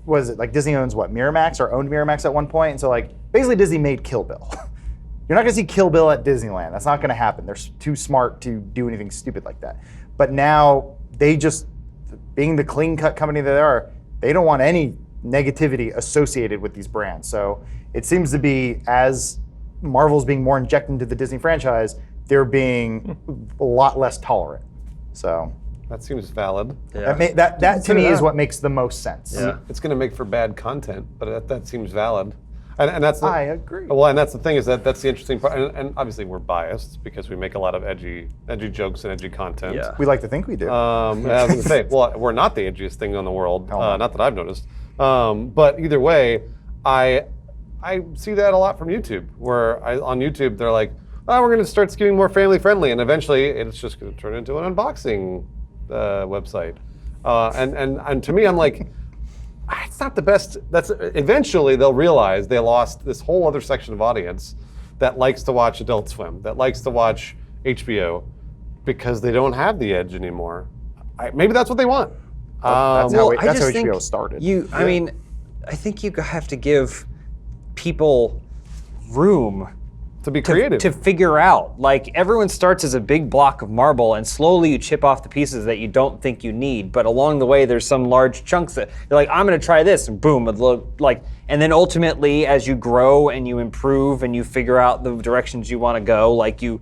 was it like Disney owns what, Miramax, or owned Miramax at one point? And so like basically Disney made Kill Bill. You're not gonna see Kill Bill at Disneyland. That's not gonna happen. They're too smart to do anything stupid like that. But now they just, being the clean cut company that they are, they don't want any negativity associated with these brands. So it seems to be, as Marvel's being more injected into the Disney franchise, they're being a lot less tolerant. So That seems valid. that to me is what makes the most sense. Yeah. It's going to make for bad content, but that seems valid. And that's I agree. Well, and that's the thing, is that's the interesting part. And obviously we're biased because we make a lot of edgy jokes and edgy content. Yeah. We like to think we do. I was going to say, well, we're not the edgiest thing in the world, no. not that I've noticed. But either way, I see that a lot from YouTube, where on YouTube they're like, "Oh, we're going to start getting more family friendly," and eventually it's just going to turn into an unboxing website. And to me, I'm like, it's not the best. That's eventually they'll realize they lost this whole other section of audience that likes to watch Adult Swim, that likes to watch HBO, because they don't have the edge anymore. Maybe that's what they want. That's Well, how I just HBO think started. I mean, I think you have to give people room to be creative. to figure out. Like, everyone starts as a big block of marble, and slowly you chip off the pieces that you don't think you need. But along the way, there's some large chunks that you're like, I'm going to try this, and boom, and then ultimately, as you grow and you improve and you figure out the directions you want to go, like, you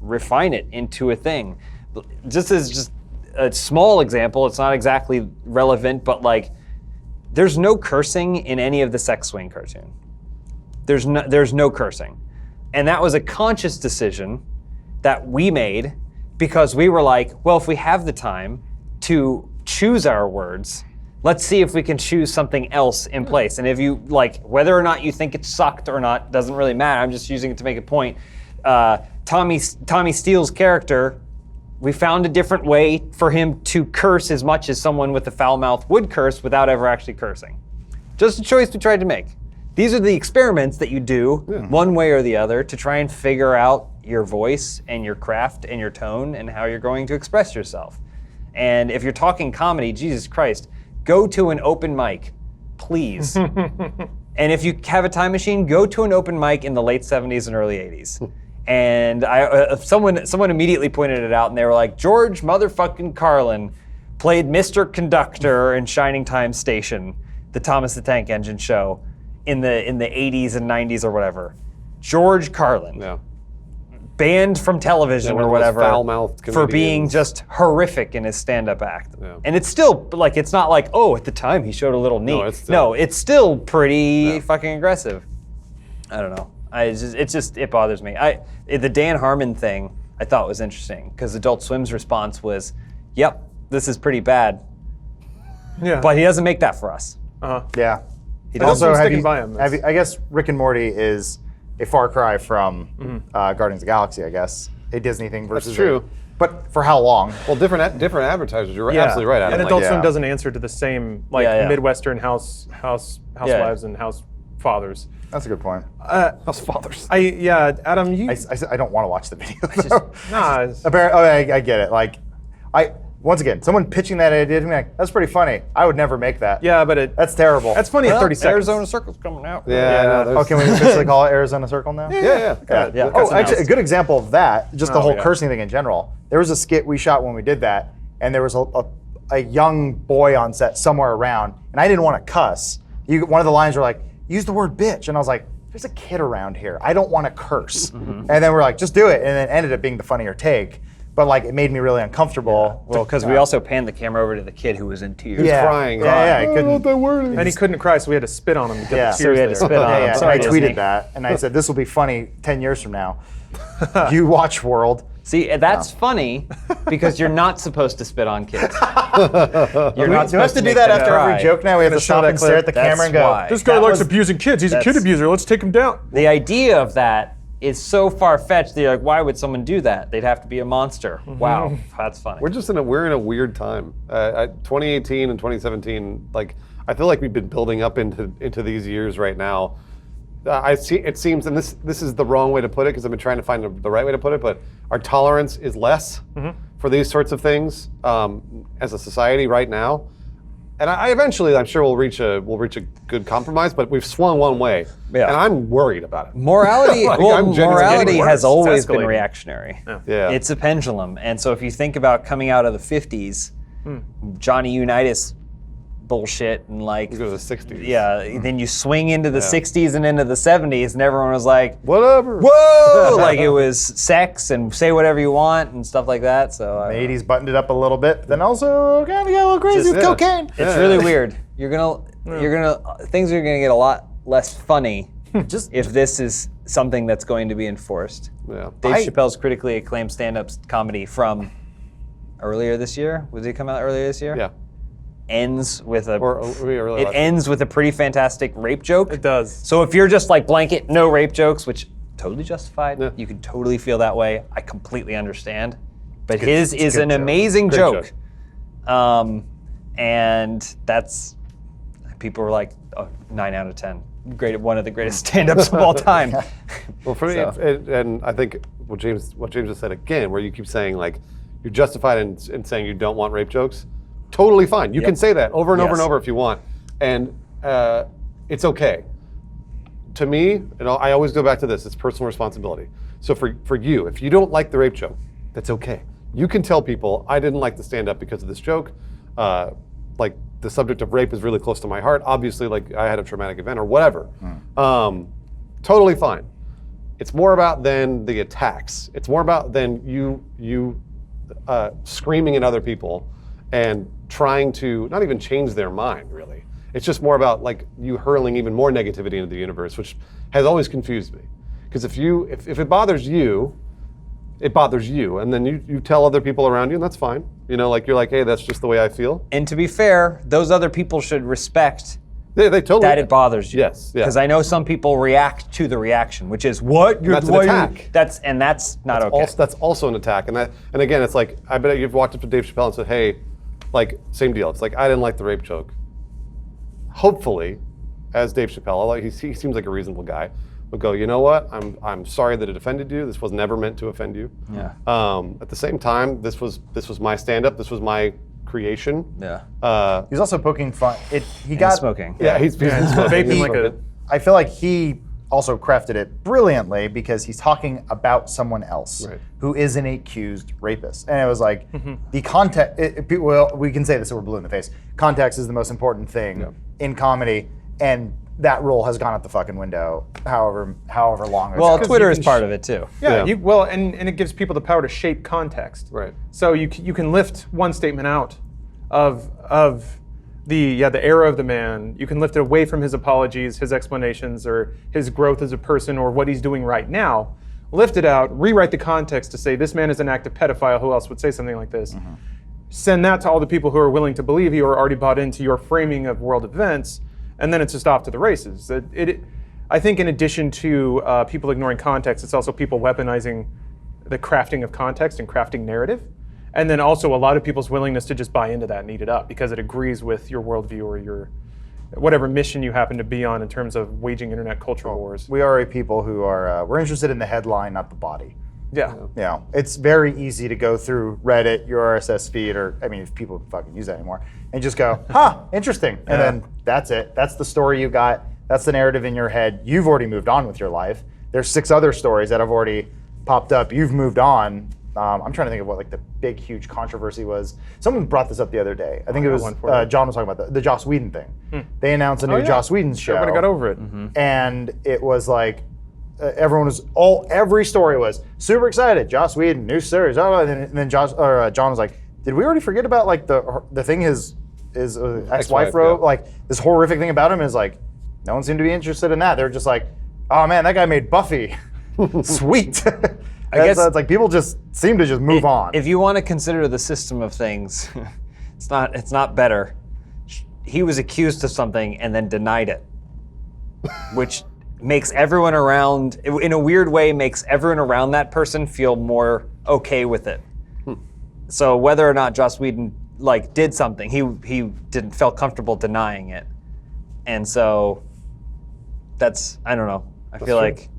refine it into a thing. Just a small example, it's not exactly relevant, but like, there's no cursing in any of the Sex Swing cartoon. There's no cursing. And that was a conscious decision that we made, because we were like, well, if we have the time to choose our words, let's see if we can choose something else in place. And if you, like, whether or not you think it sucked or not, doesn't really matter. I'm just using it to make a point. Tommy Steele's character, we found a different way for him to curse as much as someone with a foul mouth would curse without ever actually cursing. Just a choice we tried to make. These are the experiments that you do, one way or the other, to try and figure out your voice and your craft and your tone and how you're going to express yourself. And if you're talking comedy, Jesus Christ, go to an open mic, please. And if you have a time machine, go to an open mic in the late 70s and early 80s. And someone immediately pointed it out, and they were like, George motherfucking Carlin played Mr. Conductor in Shining Time Station, the Thomas the Tank Engine show, in the 80s and 90s or whatever. George Carlin, banned from television or whatever foul-mouthed for being comedians. just horrific in his stand-up act. Yeah. And it's still, like, it's not like, oh, at the time he showed a little knee. No, It's still pretty fucking aggressive. I don't know. It bothers me. The Dan Harmon thing I thought was interesting, because Adult Swim's response was, yep, this is pretty bad. Yeah. But he doesn't make that for us. Yeah. He doesn't sticking by him. I guess Rick and Morty is a far cry from Guardians of the Galaxy, I guess. A Disney thing versus true. But for how long? Well, different advertisers. You're absolutely right, Adam. And Like, Adult Swim doesn't answer to the same, like, Yeah. Midwestern housewives and house fathers. That's a good point. Us fathers. Adam, you. I don't want to watch the video. Nah, it's- I get it. Like, once again, someone pitching that idea to me, like, that's pretty funny. I would never make that. yeah, but That's terrible. that's funny at 30 seconds. Arizona Circle's coming out. Yeah. No, Oh, can we officially call it Arizona Circle now? Yeah. Yeah. Oh, actually, a good example of that, just the Oh, whole yeah. cursing thing in general. There was a skit we shot when we did that, and there was a young boy on set somewhere around, and I didn't want to cuss. One of the lines were like, use the word bitch, and I was like, there's a kid around here. I don't want to curse. And then we're like, just do it, and then it ended up being the funnier take. But like, it made me really uncomfortable. Well, because we also panned the camera over to the kid who was in tears. Yeah. crying. Yeah, I couldn't. And he couldn't cry, so we had to spit on him to get Yeah. the tears So we had to there. spit on him. Yeah, Sorry, and I Disney. tweeted that, and I said, this will be funny 10 years from now. You watch World. See, that's funny because you're not supposed to spit on kids. You're not Do we have supposed to do make that them after cry. every joke now? We have to show stop that and stare clip. at the That's camera and go, why. This guy That likes was- abusing kids. He's a kid that's- abuser. Let's take him down. The idea of that is so far-fetched that you're like, why would someone do that? They'd have to be a monster. Wow, that's funny. We're in a weird time. 2018 and 2017, like I feel like we've been building up into these years right now. It seems, and this is the wrong way to put it because I've been trying to find the right way to put it, but our tolerance is less for these sorts of things as a society right now. And I eventually, I'm sure we'll reach a good compromise, but we've swung one way, Yeah. and I'm worried about it. Morality, Like, well, I'm genuinely morality getting worse. has always It's been escalating. reactionary. Yeah. It's a pendulum. And so if you think about coming out of the 50s, Johnny Unitas bullshit and like, Go to the 60s. yeah, then you swing into the 60s and into the 70s and everyone was like, Whatever. whoa, like it was sex and say whatever you want and stuff like that. So The 80s buttoned it up a little bit, but then also kind of got a little crazy with yeah. cocaine. it's really weird. Things are gonna get a lot less funny Just if this is something that's going to be enforced. Yeah. Dave Chappelle's critically acclaimed stand-up comedy from earlier this year. Was it come out earlier this year? Yeah. Ends with a. Really it like ends with a pretty fantastic rape joke. It does. So if you're just like blanket no rape jokes, which totally justified, Yeah. you can totally feel that way. I completely understand. But his it's a is good an joke. amazing Great joke. joke. And that's people were like 9 out of 10. One of the greatest stand-ups of all time. Well, for me, So. and I think what James just said again, where you keep saying like you're justified in saying you don't want rape jokes, totally fine. You can say that over and over and Yes. over if you want, and it's okay. To me, and I always go back to this: it's personal responsibility. So for you, if you don't like the rape joke, that's okay. You can tell people I didn't like the stand-up because of this joke. Like the subject of rape is really close to my heart. Obviously, like I had a traumatic event or whatever. Totally fine. It's more about than the attacks. It's more about than you screaming at other people and trying to not even change their mind, really. It's just more about like you hurling even more negativity into the universe, which has always confused me. Because if it bothers you, it bothers you, and then you tell other people around you, and that's fine. You know, like you're like, hey, that's just the way I feel. And to be fair, those other people should respect They totally that it bothers you. Yes, yeah. Because I know some people react to the reaction, which is what you're That's an why you-" attack. That's not okay. That's also an attack, and again, it's like I bet you've walked up to Dave Chappelle and said, "Hey, like same deal." It's like I didn't like the rape joke. Hopefully, as Dave Chappelle, like he seems like a reasonable guy, would go, you know what? I'm sorry that it offended you. This was never meant to offend you. Yeah. At the same time, this was my stand-up. This was my creation. Yeah. He's also poking fun. He And got smoking. Yeah, he's vaping like a. I feel like he also crafted it brilliantly because he's talking about someone else Right. who is an accused rapist. And it was like, the context, well, we can say this so we're blue in the face. Context is the most important thing in comedy, and that rule has gone out the fucking window however long ago. Well, Twitter is part of it too. Yeah, Yeah. and it gives people the power to shape context. Right. So you can lift one statement out of the era of the man. You can lift it away from his apologies, his explanations, or his growth as a person, or what he's doing right now. Lift it out, rewrite the context to say this man is an active pedophile. Who else would say something like this? Send that to all the people who are willing to believe you or already bought into your framing of world events, and then it's just off to the races. I think in addition to people ignoring context, it's also people weaponizing the crafting of context and crafting narrative. And then also a lot of people's willingness to just buy into that and eat it up because it agrees with your worldview or whatever mission you happen to be on in terms of waging internet culture wars. We are a people who are we're interested in the headline, not the body. Yeah. You know, it's very easy to go through Reddit, your RSS feed, or I mean, if people fucking use that anymore, and just go, huh, interesting, and then that's it. That's the story you got. That's the narrative in your head. You've already moved on with your life. There's 6 other stories that have already popped up. You've moved on. I'm trying to think of what like the big, huge controversy was. Someone brought this up the other day. I think it was John was talking about the Joss Whedon thing. They announced a new Joss Whedon show. Everybody got over it. And it was like every story was super excited. Joss Whedon, new series. Oh, and then John was like, did we already forget about like the thing his ex-wife wrote? Like this horrific thing about him is like, no one seemed to be interested in that. They're just like, oh man, that guy made Buffy. Sweet. I guess it's like people just seem to just move on. If you want to consider the system of things, it's not better. He was accused of something and then denied it, which makes everyone around, in a weird way, makes everyone around that person feel more okay with it. So whether or not Joss Whedon like did something, he didn't felt comfortable denying it, and so that's I don't know. I feel like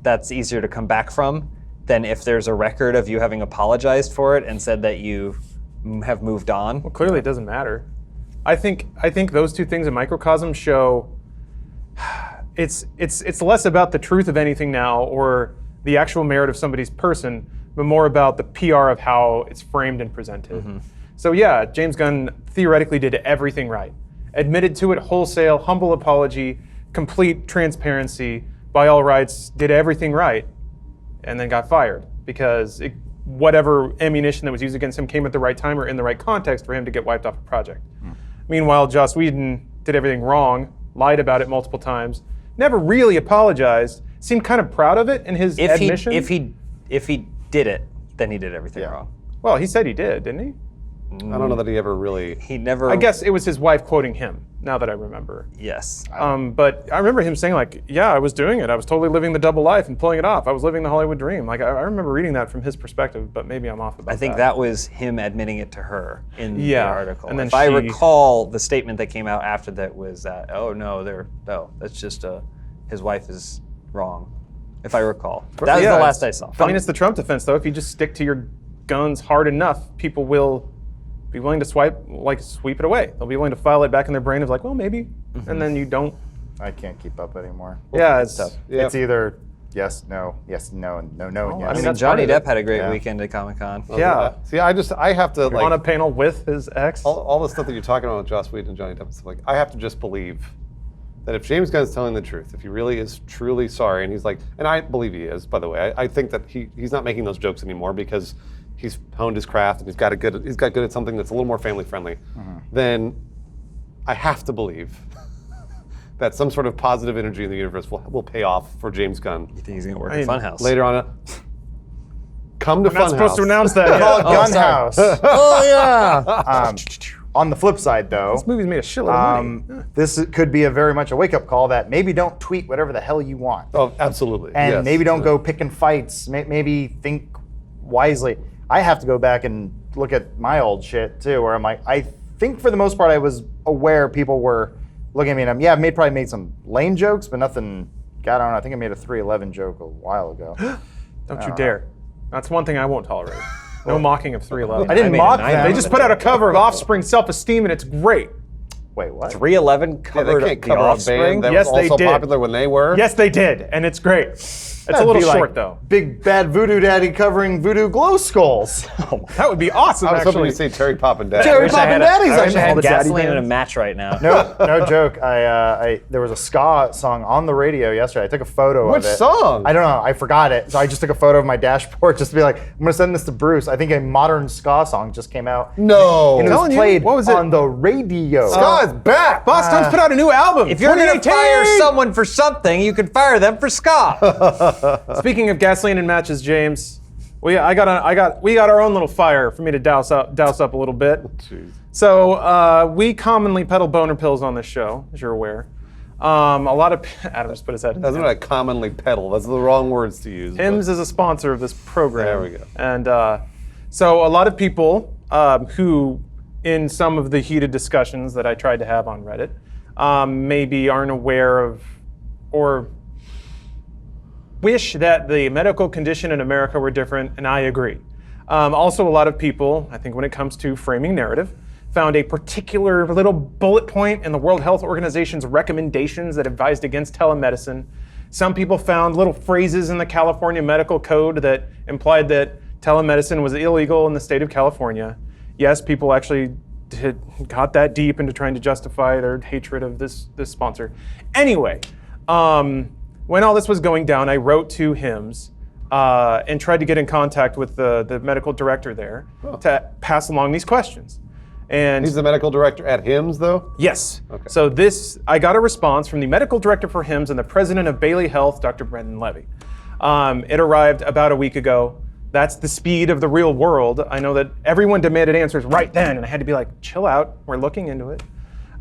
that's easier to come back from than if there's a record of you having apologized for it and said that you have moved on. Well, clearly it doesn't matter. I think those two things in microcosm show it's less about the truth of anything now or the actual merit of somebody's person, but more about the PR of how it's framed and presented. So yeah, James Gunn theoretically did everything right. Admitted to it wholesale, humble apology, complete transparency, by all rights, did everything right, and then got fired because whatever ammunition that was used against him came at the right time or in the right context for him to get wiped off a project. Meanwhile, Joss Whedon did everything wrong, lied about it multiple times, never really apologized, seemed kind of proud of it in his admission. If he did it, then he did everything wrong. Well, he said he did, didn't he? I don't know that he ever really. He never. I guess it was his wife quoting him, now that I remember. Yes. But I remember him saying like, yeah, I was doing it. I was totally living the double life and pulling it off. I was living the Hollywood dream. Like I remember reading that from his perspective, but maybe I'm off about that. I think that was him admitting it to her in the article. And then if I recall, the statement that came out after that was that, that's just his wife is wrong. If I recall. That was the last I saw. I mean, it's the Trump defense, though. If you just stick to your guns hard enough, people will be willing to sweep it away. They'll be willing to file it back in their brain of like, well, maybe, and then you don't. I can't keep up anymore. Yeah, it's tough. It's either yes, no, yes, no, and no, and yes. I mean, Johnny Depp had a great weekend at Comic-Con. Yeah. See, I have to like on a panel with his ex. all the stuff that you're talking about with Joss Whedon and Johnny Depp and stuff like. I have to just believe that if James Gunn is telling the truth, if he really is truly sorry, and he's like, and I believe he is, by the way, I think that he's not making those jokes anymore because he's honed his craft and he's got good at something that's a little more family friendly. Then I have to believe that some sort of positive energy in the universe will pay off for James Gunn. You think he's going to work at Funhaus? Later on, come to Funhaus. We're not supposed to announce that yet. Gunhouse. Oh, yeah. On the flip side, though, This movie's made a shitload of money. this could be a very much a wake-up call that maybe don't tweet whatever the hell you want. Oh, absolutely. And yes. maybe don't go picking fights. Maybe think wisely. I have to go back and look at my old shit too, where I'm like, I think for the most part I was aware people were looking at me, and I probably made some lame jokes, but nothing. God, I don't know. I think I made a 311 joke a while ago. Don't you dare. That's one thing I won't tolerate. No mocking of 311. I didn't mock them. They just put out a cover of Offspring Self-Esteem, and it's great. Wait, what? 311 covered they can't The cover a Offspring? band that Yes, was they also did. popular when they were. Yes, they did, and it's great. It's a little short, though. Big Bad Voodoo Daddy covering Voodoo Glow Skulls. That would be awesome, I was hoping actually. you'd say Terry Pop and Daddy. Terry Pop and Daddy's I wish actually I all had the daddy gasoline in a bands. match right now. No joke. There was a ska song on the radio yesterday. I took a photo Which of it. song? I don't know. I forgot it. So I just took a photo of my dashboard just to be like, I'm going to send this to Bruce. I think a modern ska song just came out. No. And it was Telling you, played what was it? on the radio. Ska is back. Boss Tones put out a new album. If you're going to 2018. fire someone for something, you can fire them for ska. Speaking of gasoline and matches, James, we got our own little fire for me to douse up a little bit. Jeez. So we commonly peddle boner pills on this show, as you're aware. A lot of Adam just put his head in. That's what I commonly peddle. That's the wrong words to use. Hims is a sponsor of this program. There we go. And so a lot of people who, in some of the heated discussions that I tried to have on Reddit, maybe aren't aware of or wish that the medical condition in America were different, and I agree. Also, a lot of people, I think when it comes to framing narrative, found a particular little bullet point in the World Health Organization's recommendations that advised against telemedicine. Some people found little phrases in the California Medical Code that implied that telemedicine was illegal in the state of California. Yes, people actually got that deep into trying to justify their hatred of this sponsor. Anyway, when all this was going down, I wrote to HIMSS and tried to get in contact with the medical director there to pass along these questions. And he's the medical director at HIMSS, though? Yes. Okay. So I got a response from the medical director for HIMSS and the president of Bailey Health, Dr. Brendan Levy. It arrived about a week ago. That's the speed of the real world. I know that everyone demanded answers right then, and I had to be like, chill out, we're looking into it.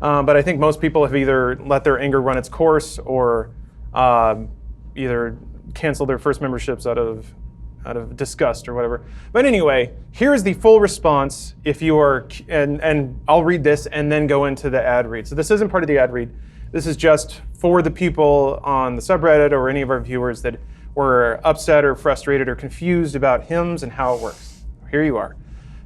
But I think most people have either let their anger run its course or either canceled their first memberships out of disgust or whatever. But anyway, here's the full response if you are, and I'll read this and then go into the ad read. So this isn't part of the ad read. This is just for the people on the subreddit or any of our viewers that were upset or frustrated or confused about HIMSS and how it works. Here you are.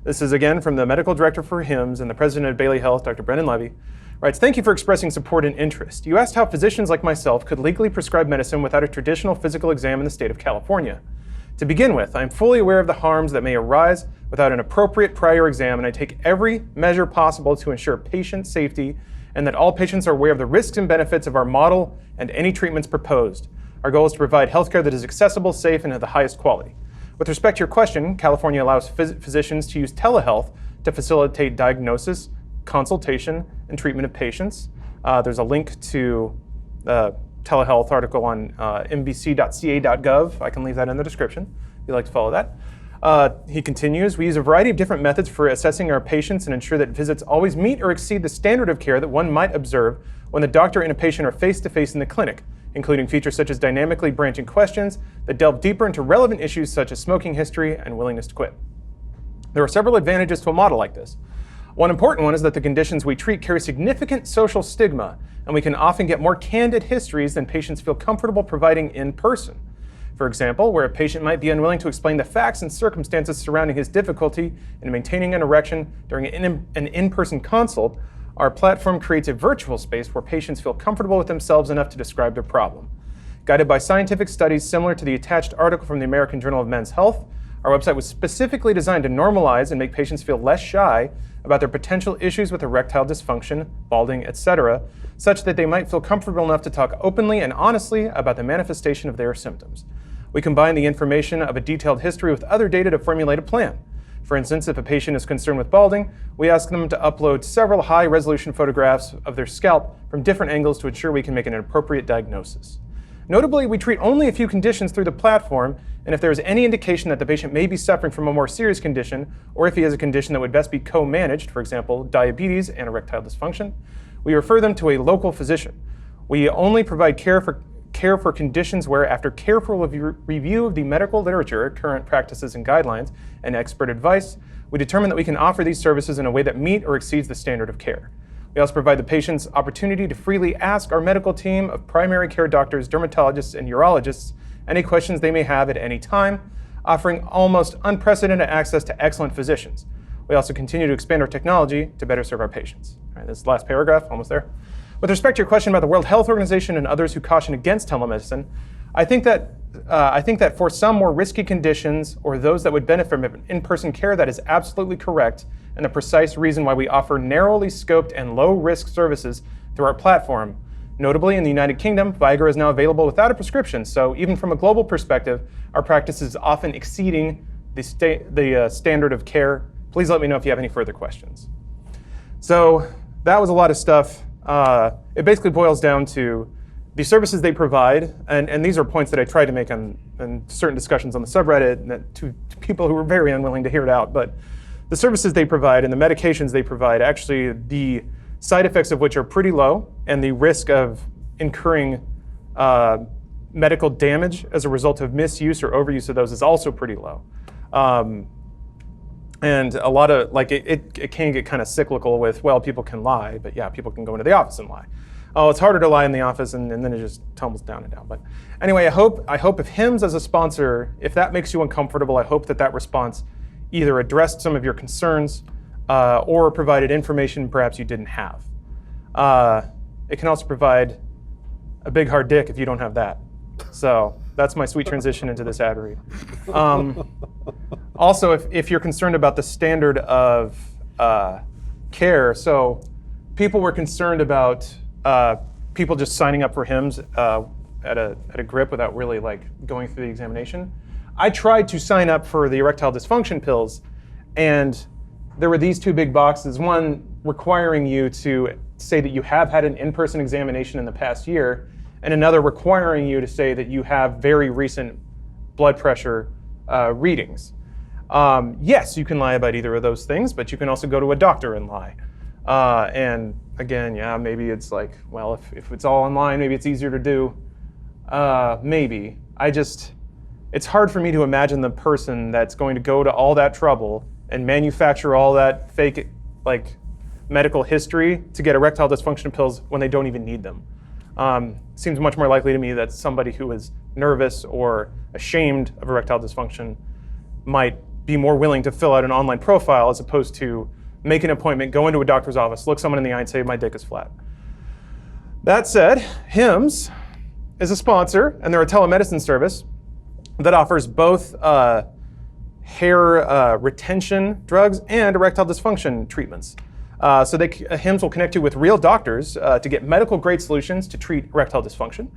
This is again from the medical director for HIMSS and the president of Bailey Health, Dr. Brendan Levy. Writes, thank you for expressing support and interest. You asked how physicians like myself could legally prescribe medicine without a traditional physical exam in the state of California. To begin with, I am fully aware of the harms that may arise without an appropriate prior exam, and I take every measure possible to ensure patient safety and that all patients are aware of the risks and benefits of our model and any treatments proposed. Our goal is to provide healthcare that is accessible, safe, and of the highest quality. With respect to your question, California allows physicians to use telehealth to facilitate diagnosis, consultation, and treatment of patients. There's a link to the telehealth article on mbc.ca.gov. I can leave that in the description if you'd like to follow that. He continues, we use a variety of different methods for assessing our patients and ensure that visits always meet or exceed the standard of care that one might observe when the doctor and a patient are face-to-face in the clinic, including features such as dynamically branching questions that delve deeper into relevant issues such as smoking history and willingness to quit. There are several advantages to a model like this. One important one is that the conditions we treat carry significant social stigma, and we can often get more candid histories than patients feel comfortable providing in person. For example, where a patient might be unwilling to explain the facts and circumstances surrounding his difficulty in maintaining an erection during an in-person consult, our platform creates a virtual space where patients feel comfortable with themselves enough to describe their problem. Guided by scientific studies similar to the attached article from the American Journal of Men's Health, our website was specifically designed to normalize and make patients feel less shy about their potential issues with erectile dysfunction, balding, etc., such that they might feel comfortable enough to talk openly and honestly about the manifestation of their symptoms. We combine the information of a detailed history with other data to formulate a plan. For instance, if a patient is concerned with balding, we ask them to upload several high-resolution photographs of their scalp from different angles to ensure we can make an appropriate diagnosis. Notably, we treat only a few conditions through the platform, and if there is any indication that the patient may be suffering from a more serious condition, or if he has a condition that would best be co-managed, for example, diabetes and erectile dysfunction, we refer them to a local physician. We only provide care for conditions where, after careful review of the medical literature, current practices and guidelines, and expert advice, we determine that we can offer these services in a way that meet or exceeds the standard of care. We also provide the patients opportunity to freely ask our medical team of primary care doctors, dermatologists, and urologists any questions they may have at any time, offering almost unprecedented access to excellent physicians. We also continue to expand our technology to better serve our patients. All right, this last paragraph, almost there. With respect to your question about the World Health Organization and others who caution against telemedicine, I think that for some more risky conditions or those that would benefit from in-person care, that is absolutely correct, and the precise reason why we offer narrowly scoped and low-risk services through our platform. Notably, in the United Kingdom, Viagra is now available without a prescription, so even from a global perspective, our practice is often exceeding the standard of care. Please let me know if you have any further questions. So that was a lot of stuff. It basically boils down to the services they provide, and these are points that I tried to make in certain discussions on the subreddit and to people who were very unwilling to hear it out, but the services they provide and the medications they provide, actually the side effects of which are pretty low, and the risk of incurring medical damage as a result of misuse or overuse of those is also pretty low. And a lot of, like, it can get kind of cyclical with, well, people can lie, but yeah, people can go into the office and lie. oh, it's harder to lie in the office, and then it just tumbles down and down. But anyway, I hope if HIMSS as a sponsor, if that makes you uncomfortable, I hope that response either addressed some of your concerns or provided information perhaps you didn't have. It can also provide a big hard dick if you don't have that. So that's my sweet transition into this ad read. Also, if you're concerned about the standard of care, so people were concerned about people just signing up for HIMSS at a grip without really like going through the examination. I tried to sign up for the erectile dysfunction pills, and there were these two big boxes, one requiring you to say that you have had an in-person examination in the past year, and another requiring you to say that you have very recent blood pressure readings. Yes, you can lie about either of those things, but you can also go to a doctor and lie. And again, yeah, maybe it's like, well, if it's all online, maybe it's easier to do. Maybe. It's hard for me to imagine the person that's going to go to all that trouble and manufacture all that fake, like, medical history to get erectile dysfunction pills when they don't even need them. Seems much more likely to me that somebody who is nervous or ashamed of erectile dysfunction might be more willing to fill out an online profile as opposed to make an appointment, go into a doctor's office, look someone in the eye and say, my dick is flat. That said, HIMSS is a sponsor, and they're a telemedicine service that offers both hair retention drugs and erectile dysfunction treatments. So HIMSS will connect you with real doctors to get medical-grade solutions to treat erectile dysfunction.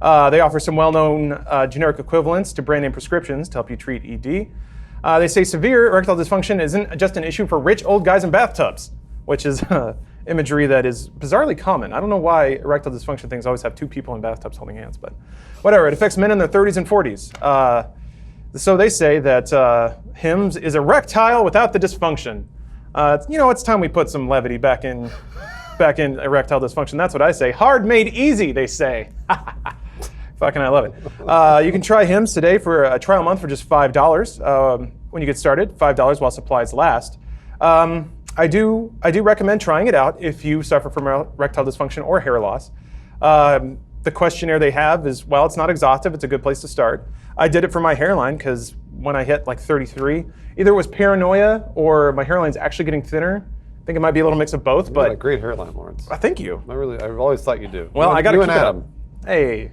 They offer some well-known generic equivalents to brand-name prescriptions to help you treat ED. They say severe erectile dysfunction isn't just an issue for rich old guys in bathtubs, which is imagery that is bizarrely common. I don't know why erectile dysfunction things always have two people in bathtubs holding hands, but whatever. It affects men in their 30s and 40s. So they say that HIMSS is erectile without the dysfunction. It's time we put some levity back in erectile dysfunction. That's what I say. Hard made easy, they say. Fucking I love it. You can try HIMSS today for a trial month for just $5 when you get started. $5 while supplies last. I do recommend trying it out if you suffer from erectile dysfunction or hair loss. The questionnaire they have is, well, it's not exhaustive. It's a good place to start. I did it for my hairline because when I hit like 33, either it was paranoia or my hairline's actually getting thinner. I think it might be a little mix of both. You but got a great hairline, Lawrence. Thank you. I've always thought you do. Well, I got to keep it up. Hey,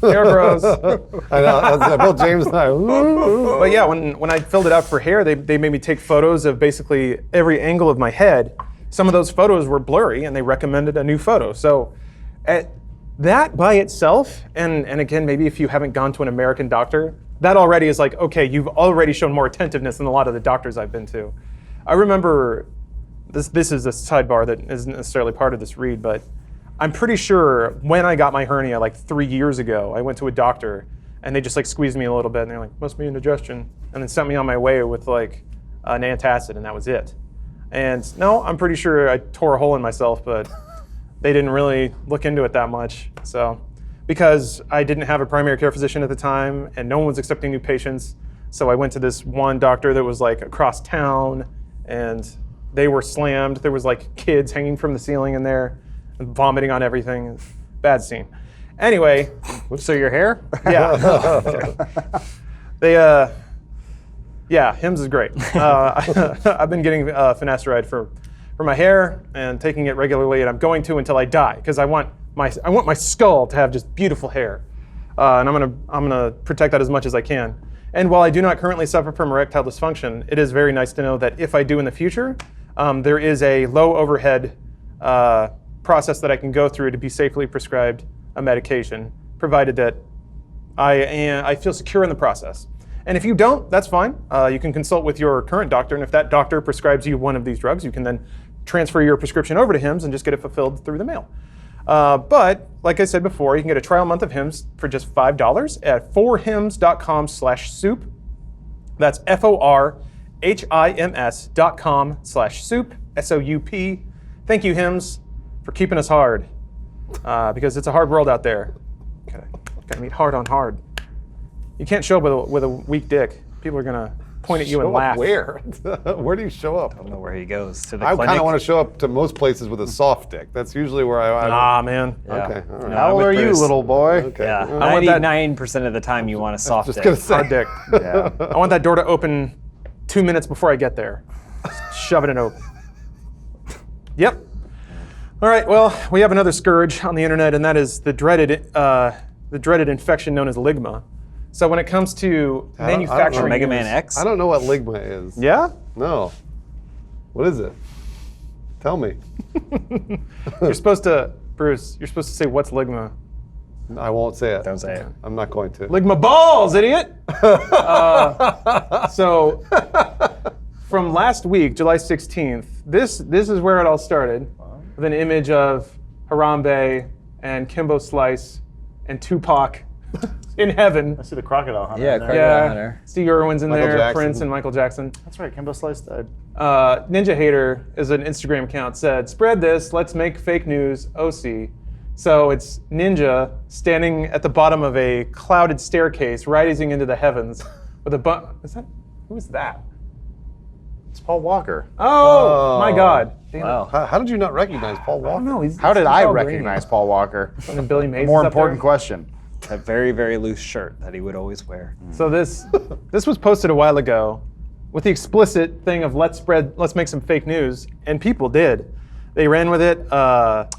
hair grows. I know. Both James and I. But yeah, when I filled it out for hair, they made me take photos of basically every angle of my head. Some of those photos were blurry, and they recommended a new photo. So that by itself, and again, maybe if you haven't gone to an American doctor, that already is like, okay, you've already shown more attentiveness than a lot of the doctors I've been to. I remember, this is a sidebar that isn't necessarily part of this read, but I'm pretty sure when I got my hernia like 3 years ago, I went to a doctor and they just like squeezed me a little bit and they're like, must be indigestion, and then sent me on my way with like an antacid, and that was it. And no, I'm pretty sure I tore a hole in myself, but they didn't really look into it that much. So, because I didn't have a primary care physician at the time and no one was accepting new patients, so I went to this one doctor that was like across town, and they were slammed. There was like kids hanging from the ceiling in there, vomiting on everything. Bad scene. Anyway. So your hair? Yeah. HIMSS is great. I've been getting finasteride for my hair and taking it regularly, and I'm going to until I die because I want my skull to have just beautiful hair, and I'm gonna protect that as much as I can. And while I do not currently suffer from erectile dysfunction, it is very nice to know that if I do in the future, there is a low overhead process that I can go through to be safely prescribed a medication, provided that I feel secure in the process. And if you don't, that's fine. You can consult with your current doctor, and if that doctor prescribes you one of these drugs, you can then transfer your prescription over to HIMSS and just get it fulfilled through the mail. But like I said before, you can get a trial month of HIMSS for just $5 at forhims.com/soup. That's forhims.com/soup, SOUP. Thank you, HIMSS, for keeping us hard, because it's a hard world out there. Gotta meet hard on hard. You can't show up with a weak dick. People are gonna point at you and Show up laugh. where? Where do you show up? I don't know where he goes. To the I clinic. kind of want to show up to most places with a soft dick. That's usually where I. Ah, man. Yeah. Okay. All right. How old with are you, Bruce. little boy? Okay. Yeah, I want that- 99% of the time you want a soft Just dick. gonna say. Hard dick. Yeah. I want that door to open 2 minutes before I get there. Just shove it in open. Yep. All right. Well, we have another scourge on the internet, and that is the dreaded infection known as Ligma. So when it comes to I don't manufacturing, know. Mega Man news- X. I don't know what Ligma is. Yeah. No. What is it? Tell me. You're supposed to, Bruce. You're supposed to say what's Ligma. I won't say it. Don't say it. I'm not going to. Ligma balls, idiot. So from last week, July 16th, this is where it all started, with an image of Harambe and Kimbo Slice and Tupac in heaven. I see the crocodile hunter. Yeah, in there. crocodile Yeah, hunter. Steve Irwin's in Michael there, Jackson. Prince and Michael Jackson. That's right. Kimbo Slice died. Ninja Hater is an Instagram account, said, spread this, let's make fake news, OC. So it's Ninja standing at the bottom of a clouded staircase, rising into the heavens with a who is that? It's Paul Walker. Oh, my God. Damn it. Wow. How did you not recognize Paul Walker? No, he's, How did he's I all green. recognize Paul Walker? And Billy Mays More is up important there. question. A very, very loose shirt that he would always wear. So this was posted a while ago with the explicit thing of let's make some fake news, and people did. They ran with it.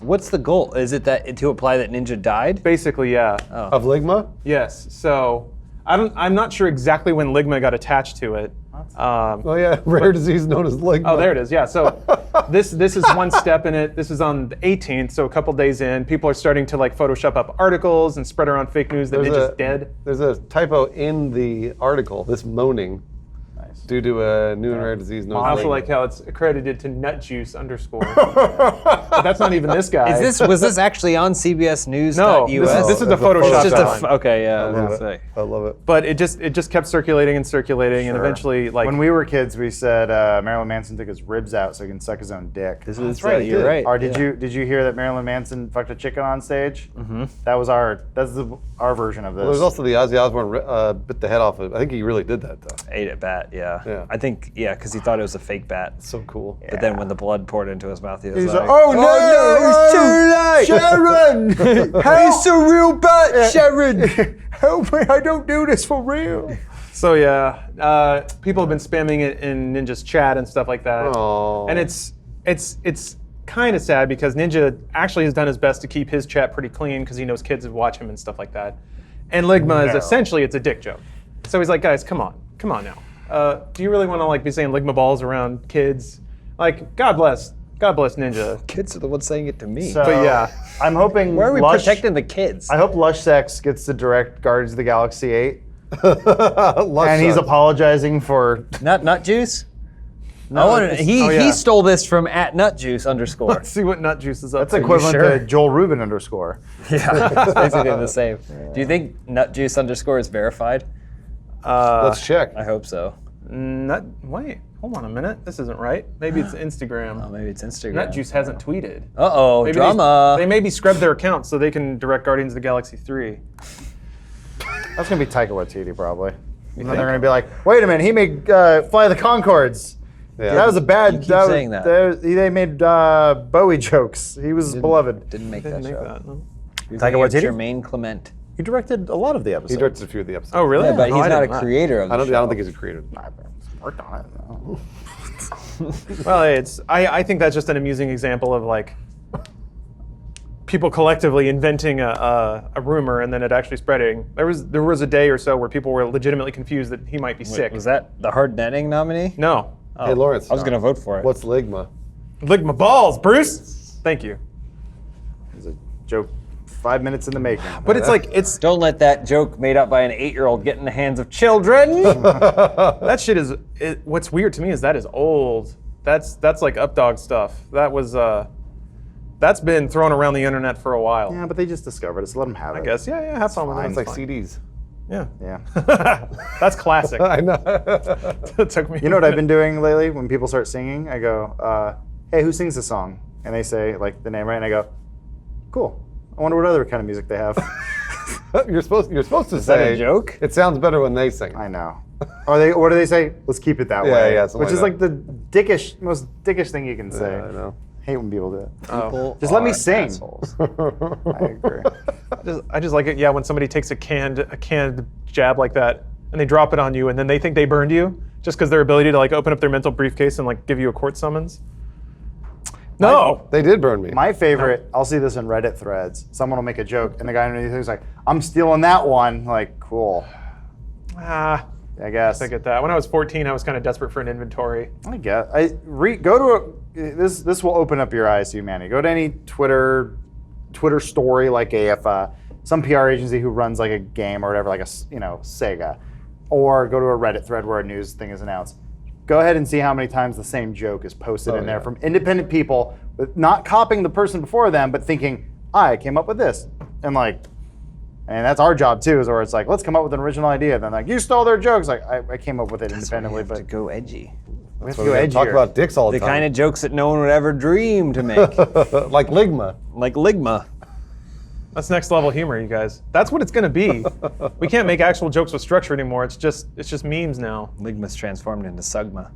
What's the goal? Is it that to imply that Ninja died? Basically, yeah. Of Ligma? Yes. So I'm not sure exactly when Ligma got attached to it. Oh yeah, rare disease known as Ligma. Oh, there it is. Yeah. So this is one step in it. This is on the 18th, so a couple days in. People are starting to like Photoshop up articles and spread around fake news that Ninja's dead. There's a typo in the article. This moaning. Due to a new and rare disease known I as also Ligma. like how it's accredited to nutjuice_. But that's not even this guy. Was this actually on CBS News? No, US? this is the It's a Photoshop. It's just one. okay, yeah. I was I gonna love say. it. I love it. But it just kept circulating and circulating, and Sure. eventually, like, When we were kids, we said Marilyn Manson took his ribs out so he can suck his own dick. That's right. You're right. Or did you hear that Marilyn Manson fucked a chicken on stage? Mm-hmm. That was our version of this. Well, there's also the Ozzy Osbourne bit the head off of. I think he really did that though. Ate a bat, yeah. Yeah. I think, because he thought it was a fake bat. So cool. But then when the blood poured into his mouth, he was He's like, like, oh no, it's too late! Sharon! It's a real bat, Sharon! Help me! I don't do this for real. so yeah, people have been spamming it in Ninja's chat and stuff like that. Aw. And it's kind of sad because Ninja actually has done his best to keep his chat pretty clean because he knows kids would watch him and stuff like that. And Ligma is No. essentially it's a dick joke. So he's like, guys, come on now. Do you really want to like be saying Ligma balls around kids? Like, God bless Ninja. Kids are the ones saying it to me. So, But yeah. I'm hoping. Why are we Lush, protecting the kids? I hope Lush Sex gets to direct Guardians of the Galaxy 8, Lush and he's sucks. apologizing for. Nut juice? it's- He oh, yeah. he stole this from @nutjuice_. Let's see what Nut Juice is up That's to. equivalent sure? to Joel Rubin _ Yeah, it's basically the same. Do you think @nutjuice_ is verified? Let's check. I hope so. Wait, hold on a minute. This isn't right. Maybe it's Instagram. Oh, maybe it's Instagram. Nut Juice hasn't tweeted. Uh-oh, Maybe drama. They maybe scrubbed their account so they can direct Guardians of the Galaxy 3. That's gonna be Taika Waititi probably. And then they're gonna be like, wait a minute, he made Fly the Conchords. Yeah. That was a bad. You keep saying that. They made Bowie jokes. He was beloved. Didn't make Didn't that make show. that. No. You're Taika thinking of Waititi? Jermaine Clement. He directed a lot of the episodes. He directed a few of the episodes. Oh, really? Yeah, but No, he's I not a didn't know that. creator of the I don't show. think he's a creator. I worked on it. No. Well, I think that's just an amusing example of like people collectively inventing a rumor and then it actually spreading. There was a day or so where people were legitimately confused that he might be sick. Was that the Hard Netting nominee? No. Hey Lawrence. I was going to vote for it. What's Ligma? Lick my balls, Bruce. Thank you. It was a joke 5 minutes in the making. But it's like it's Don't let that joke made up by an 8-year-old get in the hands of children. that shit is. What's weird to me is that is old. That's like updog stuff. That was that's been thrown around the internet for a while. Yeah, but they just discovered it, so let them have it. I guess. Yeah. Have fun with that. It's like It's fine. CDs. Yeah. Yeah. That's classic. I know. It took me. You know what I've been doing lately? When people start singing, I go, "Hey, who sings this song?" And they say like the name right, and I go, "Cool. I wonder what other kind of music they have." You're supposed to Is say. that a joke? It sounds better when they sing. I know. What do they say? Let's keep it that way. Yeah, something which like is that. like the most dickish thing you can say. I know. Hate when people do it. People Just let me are sing. assholes. I agree. I just like it. Yeah, when somebody takes a canned jab like that and they drop it on you, and then they think they burned you just because their ability to like open up their mental briefcase and like give you a court summons. No. They did burn me. My favorite, I'll see this in Reddit threads. Someone will make a joke, and the guy underneath is like, I'm stealing that one. Like, cool. Ah, I guess. I get that. When I was 14, I was kind of desperate for an inventory. I guess. Go to this will open up your eyes to humanity. Go to any Twitter story like some PR agency who runs like a game or whatever, like Sega, or go to a Reddit thread where a news thing is announced. Go ahead and see how many times the same joke is posted in there from independent people, but not copying the person before them, but thinking, I came up with this, and that's our job too, is where it's like, let's come up with an original idea. Then like, you stole their jokes. Like, I came up with it independently, to but go edgy. we have So to go we talk edgier. about dicks all the The time. kind of jokes that no one would ever dream to make, like Ligma. like Ligma. That's next level humor, you guys. That's what it's gonna be. We can't make actual jokes with structure anymore. It's just memes now. Ligma's transformed into Sugma.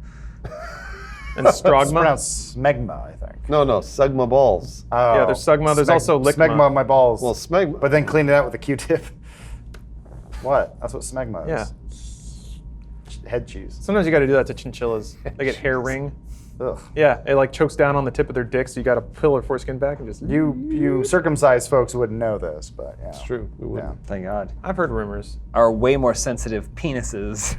And It's Strogma. pronounced smegma, I think. No, Sugma balls. Oh, Yeah, there's Sugma. There's also Ligma. Smegma on my balls. Well, smegma. but then clean it out with a Q-tip. What? That's what smegma is. Yeah. Head cheese. Sometimes you got to do that to chinchillas. They get hair ring. Ugh. Yeah, it like chokes down on the tip of their dick, so you got to peel their foreskin back and just. You circumcised folks wouldn't know this, but yeah. It's true. We wouldn't. Yeah. Thank God. I've heard rumors. Are way more sensitive penises.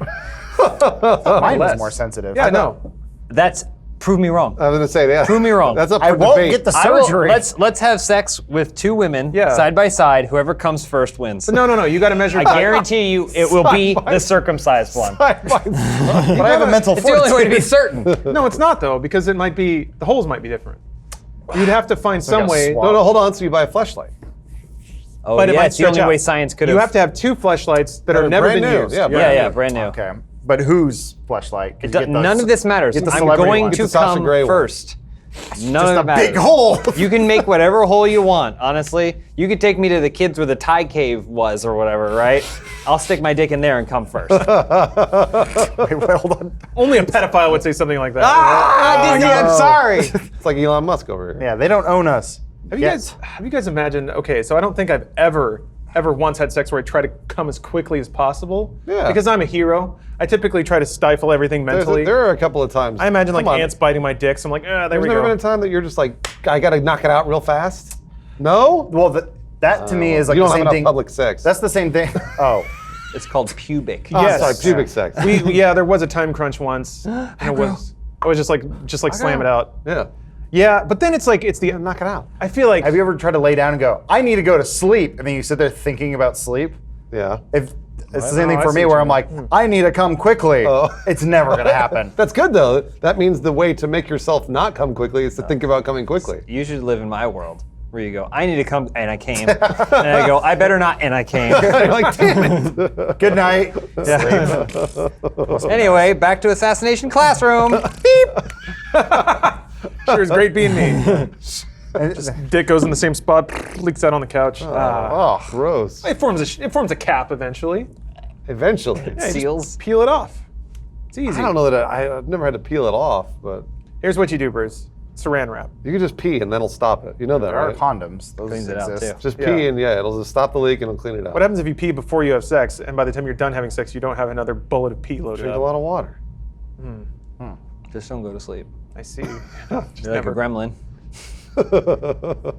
Mine less. is more sensitive. Yeah, no. That's prove me wrong. I was gonna say that. Prove me wrong. That's up I for won't debate. get the I will- surgery. let's have sex with two women Yeah. side by side. Whoever comes first wins. No. You got to measure. I guarantee you, it will be the circumcised one. But I have a mental It's the only way to be certain. No, it's not though, because it might be the holes might be different. You'd have to find some like a way. swab. No, hold on. So you buy a fleshlight. Oh But it yeah, might it's the only stretch out. way science could You have to have two fleshlights that have never brand been new. used. Yeah, Yeah, brand new. Okay. But whose fleshlight? Could you get None those- of this matters. get the I'm celebrity going one. Get to the Sasha come Grey one. first. None Just of a it matters. big hole. You can make whatever hole you want, honestly. You could take me to the kids where the Thai cave was or whatever, right? I'll stick my dick in there and come first. Wait, hold on. Only a pedophile would say something like that. Disney, I'm sorry. It's like Elon Musk over here. Yeah, they don't own us. Have you guys imagined? Okay, so I don't think I've ever once had sex where I try to come as quickly as possible. Yeah. Because I'm a hero. I typically try to stifle everything mentally. There are a couple of times. I imagine like Come on. ants biting my dick. So I'm like, there There's we never go. been a time that you're just like, I gotta knock it out real fast. No. Well, that to me is like you the don't have same enough thing. public sex. That's the same thing. Oh, It's called pubic. Oh, Yes. sorry, pubic sex. There was a time crunch once. And I was just like slam it out. Yeah. Yeah, but then it's the Knock it out. I feel like have you ever tried to lay down and go, I need to go to sleep, and then you sit there thinking about sleep? Yeah. If it's the same thing I for see me, what where you I'm like, I need to come quickly. Oh. It's never gonna happen. That's good though. That means the way to make yourself not come quickly is to think about coming quickly. You should live in my world where you go, I need to come, and I came. And I go, I better not, and I came. You're like, damn it. Good night. Anyway, back to Assassination Classroom. Beep. sure it's great being me. Dick goes in the same spot, leaks out on the couch. Oh, gross. It forms a cap eventually. Eventually. Yeah, you just Seals. peel it off. It's easy. I don't know that I've never had to peel it off, but Here's what you do, Bruce. Saran wrap. you can just pee and then it'll stop it. You know that, There are right? condoms. Those Cleans it out, exist. too. Just Yeah. pee and it'll just stop the leak and it'll clean it out. What happens if you pee before you have sex, and by the time you're done having sex, you don't have another bullet of pee loaded Drink a up? lot of water. Just don't go to sleep. I see. You're like a gremlin.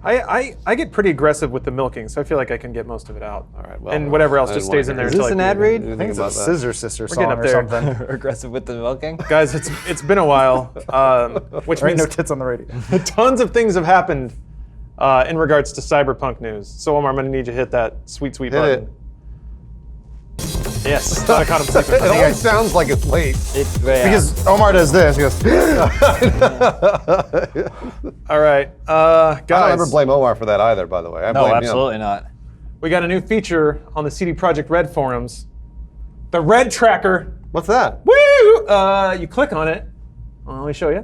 I get pretty aggressive with the milking, so I feel like I can get most of it out. All right. Well, And whatever else I just didn't stays in wanna there hear Is until this I an pee. ad read? anything I think it's a about that. Scissor Sister getting song up or there. something. Aggressive with the milking. Guys, it's been a while, which There ain't means no tits on the radio. tons of things have happened in regards to cyberpunk news. So Omar, I'm gonna need you to hit that sweet Hit button. it. Yes, I caught him sleeping. It always sounds like it's late. Because Omar does this. He goes, All right, I don't guys, ever blame Omar for that either, by the way. I No, blame him. absolutely not. we got a new feature on the CD Projekt Red forums, the Red Tracker. What's that? Woo! You click on it. Let me show you.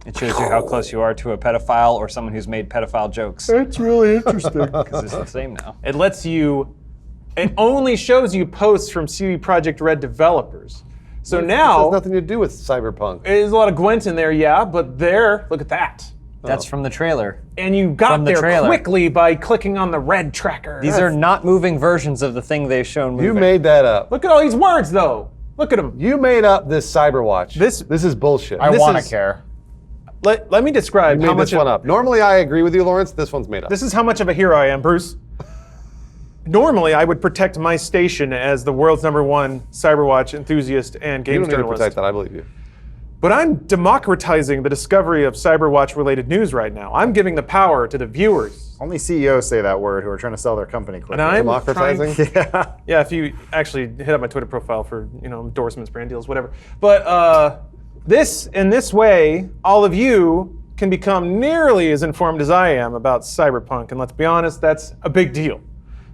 It shows you how close you are to a pedophile or someone who's made pedophile jokes. It's really interesting. Because it's the same now. It only shows you posts from CD Projekt Red developers. So This now has nothing to do with Cyberpunk. there's a lot of Gwent in there, yeah, but there, look at that. That's from the trailer. And you got From the there trailer. quickly by clicking on the red tracker. These are not moving versions of the thing they've shown moving. You made that up. Look at all these words, though. Look at them. You made up this Cyberwatch. This is bullshit. I This want to is- care. Let me describe You how made much this one up. Normally, I agree with you, Lawrence. This one's made up. This is how much of a hero I am, Bruce. Normally, I would protect my station as the world's #1 Cyberwatch enthusiast and you games don't need to journalist. protect that. I believe you. But I'm democratizing the discovery of Cyberwatch-related news right now. I'm giving the power to the viewers. Only CEOs say that word who are trying to sell their company quickly. And I'm Democratizing? trying- Yeah, if you actually hit up my Twitter profile for endorsements, brand deals, whatever. But in this way, all of you can become nearly as informed as I am about Cyberpunk. And let's be honest, that's a big deal.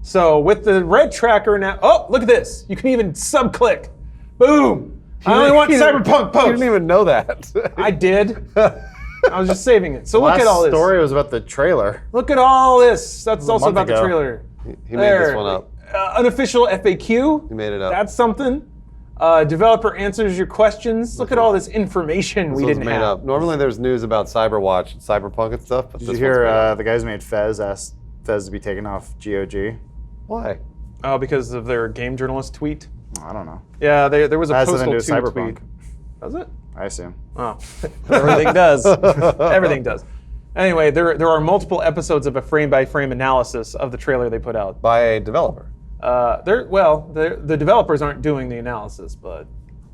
So with the red tracker now, oh, look at this. You can even sub-click. Boom. I only want Cyberpunk posts. You didn't even know that. I did. I was just saving it. So look Last at all this. story was about the trailer. Look at all this. That's also month about the ago. trailer. He made this one up. Unofficial FAQ. He made it up. That's something. Developer answers your questions. Look at all this information we This didn't one's made have. up. Normally, there's news about Cyberwatch and Cyberpunk and stuff. But Did this you hear one's made up. the guys who made Fez asked Fez to be taken off GOG? Why? Oh, because of their game journalist tweet. I don't know. Yeah, there was a Has nothing postal to do with 2 Cyberpunk. tweet. Does it? I assume. Oh, Everything does. everything does. Anyway, there are multiple episodes of a frame-by-frame analysis of the trailer they put out. By a developer. The developers aren't doing the analysis, but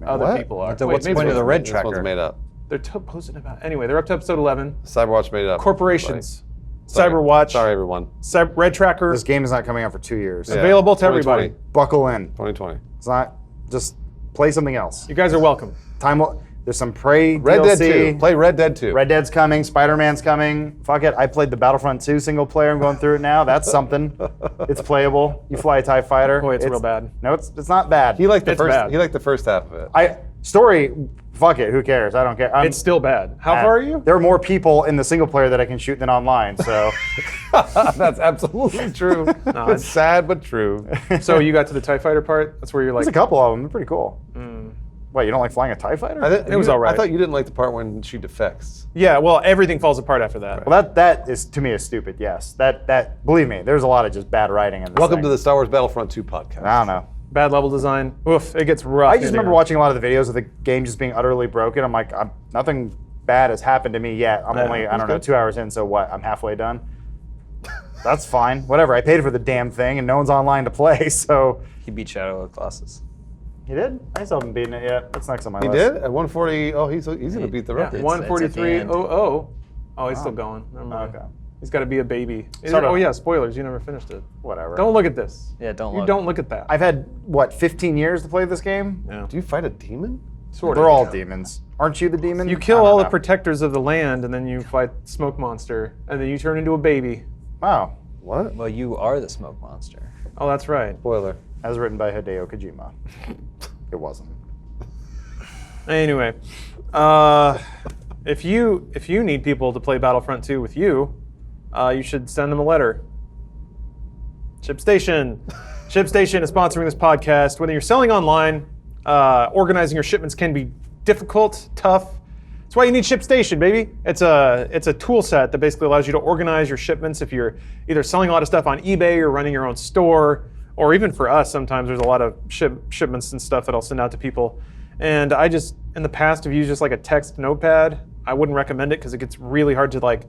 other what? people are. So Wait, what's the maybe point of the red This tracker? one's made up. They're posting about. Anyway, they're up to episode 11. Cyberwatch made it up. Corporations, Sorry. Cyberwatch, Sorry, everyone. Red Tracker, This game is not coming out for 2 years. Yeah. available to 2020. everybody. Buckle in. 2020. It's not just play something else. You guys are welcome. There's some Prey Red DLC. Dead 2. Play Red Dead 2. Red Dead's coming. Spider-Man's coming. Fuck it. I played the Battlefront 2 single player. I'm going through it now. That's something. It's playable. You fly a TIE fighter. Boy, it's real bad. No, it's not bad. He liked the It's first. bad. He liked the first half of it. Story. Fuck it. Who cares? I don't care. It's still bad. How far are you? There are more people in the single player that I can shoot than online. So That's absolutely true. No, It's sad but true. So you got to the TIE Fighter part? That's where you're there's like, a couple of them. They're pretty cool. Wait, you don't like flying a TIE fighter? It was all right. I thought you didn't like the part when she defects. yeah, well, everything falls apart after that. Well, that is to me is stupid. Yes, that believe me, there's a lot of just bad writing in this. Welcome thing. to the Star Wars Battlefront 2 podcast. I don't know. Bad level design. Oof, it gets rough. I just remember watching a lot of the videos of the game just being utterly broken. I'm like, nothing bad has happened to me yet. I'm only, I don't know, 2 hours in, so what? I'm halfway done. That's fine. Whatever. I paid for the damn thing, and no one's online to play, so. He beat Shadow of the Colossus. You did? I still haven't beaten it yet. That's next on my He list. did at 140. Oh, he's going to beat the Yeah, record. It's at the 143.00. end. Oh, he's still going. Never mind. Okay. He's got to be a baby. Sort of. Oh yeah, spoilers. You never finished it. Whatever. Don't look at this. Yeah, don't You look. don't look at that. I've had, 15 years to play this game? Yeah. Do you fight a demon? Sort We're of. all demons. Aren't you the demon? You I kill don't all the know. protectors of the land, and then you fight Smoke Monster, and then you turn into a baby. Wow. What? Well, you are the smoke monster. Oh, that's right. Spoiler. As written by Hideo Kojima. It wasn't. Anyway, if you need people to play Battlefront 2 with you, you should send them a letter. ShipStation. ShipStation is sponsoring this podcast. Whether you're selling online, organizing your shipments can be difficult, tough. That's why you need ShipStation, baby. It's a tool set that basically allows you to organize your shipments if you're either selling a lot of stuff on eBay or running your own store, or even for us, sometimes there's a lot of shipments and stuff that I'll send out to people. And I just, in the past, have used just like a text notepad. I wouldn't recommend it because it gets really hard to like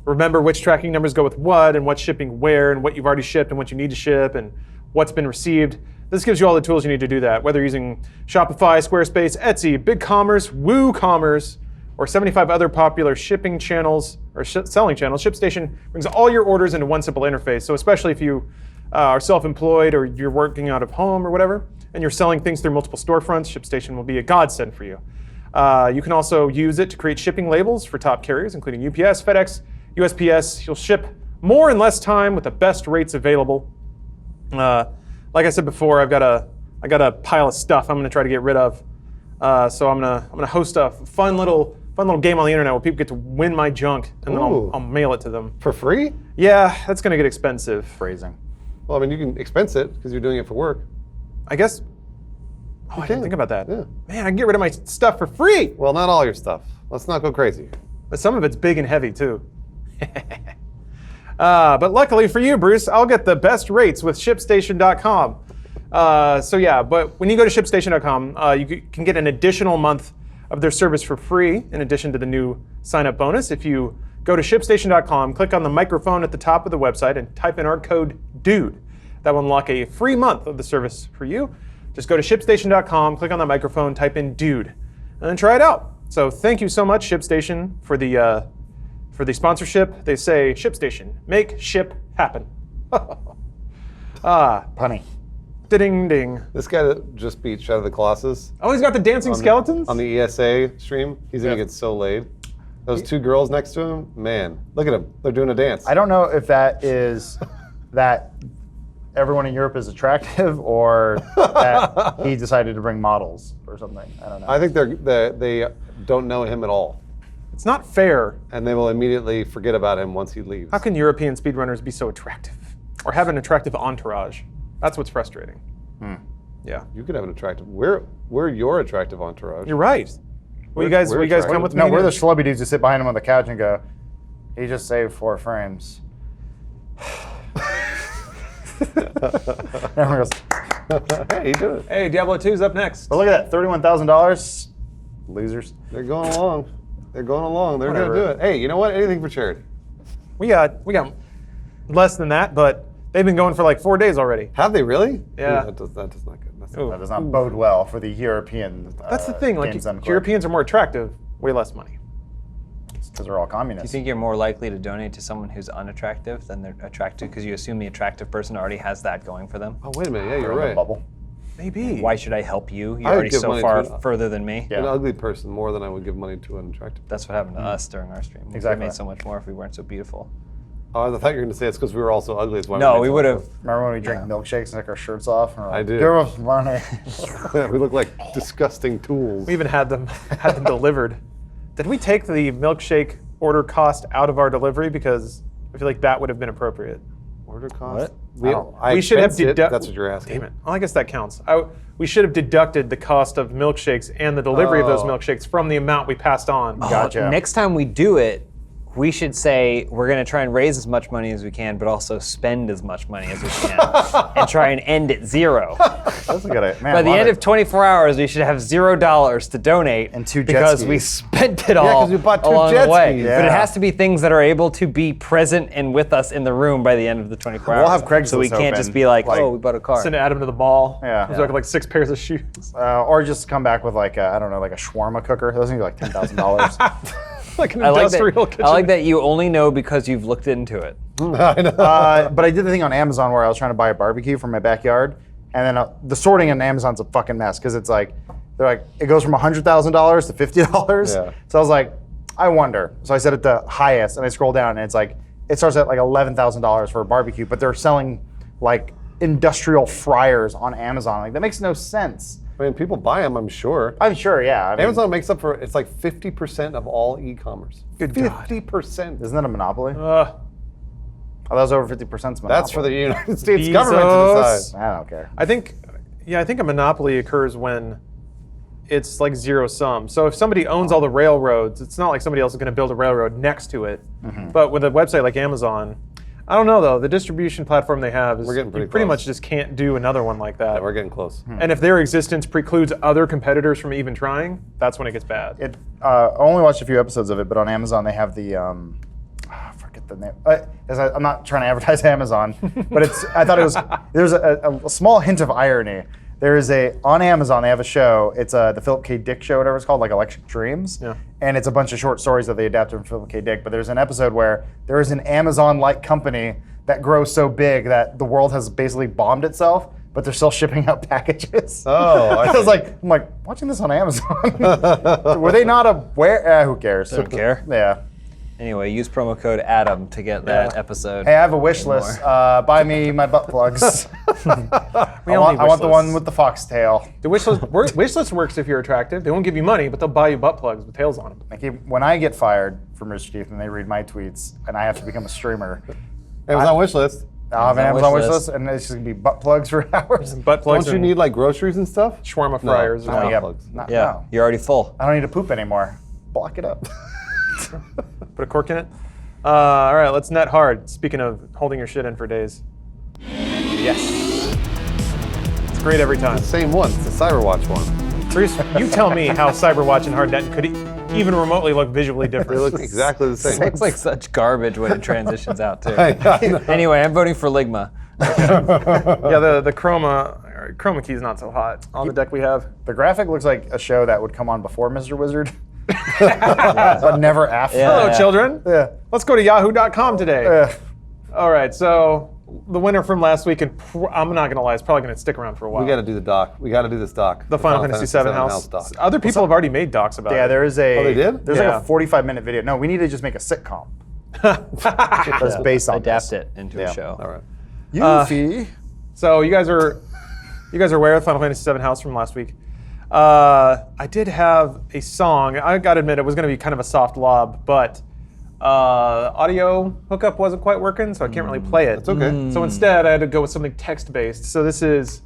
remember which tracking numbers go with what and what's shipping where and what you've already shipped and what you need to ship and what's been received. This gives you all the tools you need to do that, whether using Shopify, Squarespace, Etsy, BigCommerce, WooCommerce, or 75 other popular shipping channels or selling channels. ShipStation brings all your orders into one simple interface. So especially if you are self-employed or you're working out of home or whatever, and you're selling things through multiple storefronts, ShipStation will be a godsend for you. You can also use it to create shipping labels for top carriers, including UPS, FedEx, USPS. You'll ship more in less time with the best rates available. Like I said before, I got a pile of stuff I'm going to try to get rid of. So I'm gonna host a fun little game on the internet where people get to win my junk, and then Ooh. I'll mail it to them. For free? Yeah, that's going to get expensive. Phrasing. Well, I mean, you can expense it because you're doing it for work. I guess Oh, I didn't think about that. Yeah. Man, I can get rid of my stuff for free. Well, not all your stuff. Let's not go crazy. But some of it's big and heavy too. But luckily for you, Bruce, I'll get the best rates with ShipStation.com. So yeah, but when you go to ShipStation.com, you can get an additional month of their service for free in addition to the new sign-up bonus. If you go to ShipStation.com, click on the microphone at the top of the website and type in our code DUDE. That will unlock a free month of the service for you. Just go to ShipStation.com, click on the microphone, type in DUDE, and then try it out. So thank you so much, ShipStation, for the sponsorship. They say, ShipStation, make ship happen. Punny. Ding ding. This guy that just beat Shadow of the Colossus Oh, he's got the dancing skeletons? on the ESA stream, he's gonna get so laid. Those two girls next to him, man, look at them. They're doing a dance. I don't know if that is that everyone in Europe is attractive or that he decided to bring models or something. I don't know. I think they don't know him at all, It's not fair. and they will immediately forget about him once he leaves. How can European speedrunners be so attractive? Or have an attractive entourage? That's what's frustrating. Yeah. You could have an attractive. We're your attractive entourage. You're right. Will you guys attractive. come with me? No, we're the schlubby dudes who sit behind him on the couch and go, he just saved 4 frames. Everyone goes, Hey, you do it. Hey, Diablo 2's up next. but look at that, $31,000. Losers. They're going along. They're going along. They're Whatever. gonna do it. Hey, you know what? Anything for charity. We got less than that, but they've been going for like 4 days already. Have they really? Yeah. Ooh, that does not good. That's Ooh. That does not bode well for the European. That's the thing. Like Games Done Quick, Europeans are more attractive, way less money. because they're all communists. You think you're more likely to donate to someone who's unattractive than they're attractive because you assume the attractive person already has that going for them? Oh, wait a minute. Yeah, They're you're in the right. bubble. Maybe. Why should I help you? You're I would already give so money far to- further than me. Yeah. An ugly person more than I would give money to an attractive. That's what happened to us during our stream. Exactly. We made so much more if we weren't so beautiful. Oh, I thought you were going to say it's because we were all so ugly. Is why No, made we so would much. have. Remember when we drank milkshakes and took our shirts off? And we're like, I did. Give us money. Yeah, we look like disgusting tools. We even had them delivered. Did we take the milkshake order cost out of our delivery? Because I feel like that would have been appropriate. Order cost? What? We should have expensed it. deducted. That's what you're asking. Damn it. Well, I guess that counts. We should have deducted the cost of milkshakes and the delivery of those Oh. milkshakes from the amount we passed on. Gotcha. Next time we do it, we should say we're going to try and raise as much money as we can, but also spend as much money as we can, and try and end at zero. That's a good idea. Man, By the love end it. of 24 hours, we should have $0 to donate And 2 jet because we skis. spent it all 'cause we bought 2 along jet the way. skis. But it Yeah. has to be things that are able to be present and with us in the room by the end of the 24 hours. We'll have Craigslist so we can't open, just be like, like- oh, we bought a car. Send Adam to the mall. Yeah. He's got like 6 pairs of shoes. Or just come back with like I don't know, like a shawarma cooker. Those things are like $10,000. Like an I like industrial that. kitchen. I like that you only know because you've looked into it. I know. But I did the thing on Amazon where I was trying to buy a barbecue for my backyard, and then the sorting on Amazon's a fucking mess because it's like they're like it goes from $100,000 to $50. Yeah. So I was like, I wonder. So I set it to highest, and I scroll down, and it's like it starts at like $11,000 for a barbecue, but they're selling like industrial fryers on Amazon. Like that makes no sense. I mean, people buy them, I'm sure. I'm sure, yeah. I mean, Amazon makes up for, it's like 50% of all e-commerce. Good God. 50%. Isn't that a monopoly? Uh, Oh, that was over 50% monopoly. That's for the United States government to Jesus. decide. I don't care. I think a monopoly occurs when it's like zero sum. So if somebody owns all the railroads, it's not like somebody else is going to build a railroad next to it. But with a website like Amazon, I don't know though. The distribution platform they have is We're getting pretty you pretty close. much just can't do another one like that. We're getting close. And if their existence precludes other competitors from even trying, that's when it gets bad. I only watched a few episodes of it, but on Amazon they have the I forget the name. I'm not trying to advertise Amazon, but I thought it was. There's a small hint of irony. There is on Amazon they have a show. It's the Philip K. Dick show, whatever it's called, like Electric Dreams. Yeah. And it's a bunch of short stories that they adapted from Philip K. Dick. But there's an episode where there is an Amazon-like company that grows so big that the world has basically bombed itself, but they're still shipping out packages. Oh, I I was see. I'm like watching this on Amazon. Were they not aware? Who cares? Don't care. Yeah. Anyway, use promo code Adam to get that episode. Hey, I have a wish list. Buy me my butt plugs. We I all need want wish the one lists. with the foxtail. The wish list works if you're attractive. They won't give you money, but they'll buy you butt plugs with tails on them. When I get fired from Rooster Teeth and they read my tweets and I have to become a streamer, Amazon wish list. I'll have an Amazon Amazon wish wish list. list, and it's just gonna be butt plugs for hours. Butt plugs. Don't you and need like groceries and stuff? shawarma fryers? No. or Yeah. Yeah, Plugs. Yeah, no. you're already full. I don't need to poop anymore. Block it up. Put a cork in it. All right, let's net hard. Speaking of holding your shit in for days. Yes. It's great every time. Same one. It's the Cyberwatch one. Reese, you tell me how Cyberwatch and Hardnet could even rememely look visually They different. look exactly the same. Looks like such garbage when it transitions out too. I know. Anyway, I'm voting for Ligma. Yeah, the chroma key is not so hot on the deck we have. The graphic looks like a show that would come on before Mr. Wizard, but never after. Yeah. Hello, children. Yeah. Let's go to yahoo.com today. Yeah. All right, so the winner from last week, and I'm not gonna lie, it's probably gonna stick around for a while. We got to do the doc. We got to do this doc. the Final Fantasy VII House. doc. Other people have already made docs about Yeah, it. there is a. Oh, they did? There's Yeah. like a 45-minute video. No, we need to just make a sitcom that's based on Adapt this. it into Yeah. a show. All right. Yuffie. So you guys are aware of Final Fantasy VII House from last week. I did have a song. I got to admit, it was going to be kind of a soft lob, but audio hookup wasn't quite working, so I can't really play it. It's okay. So instead, I had to go with something text-based. So this is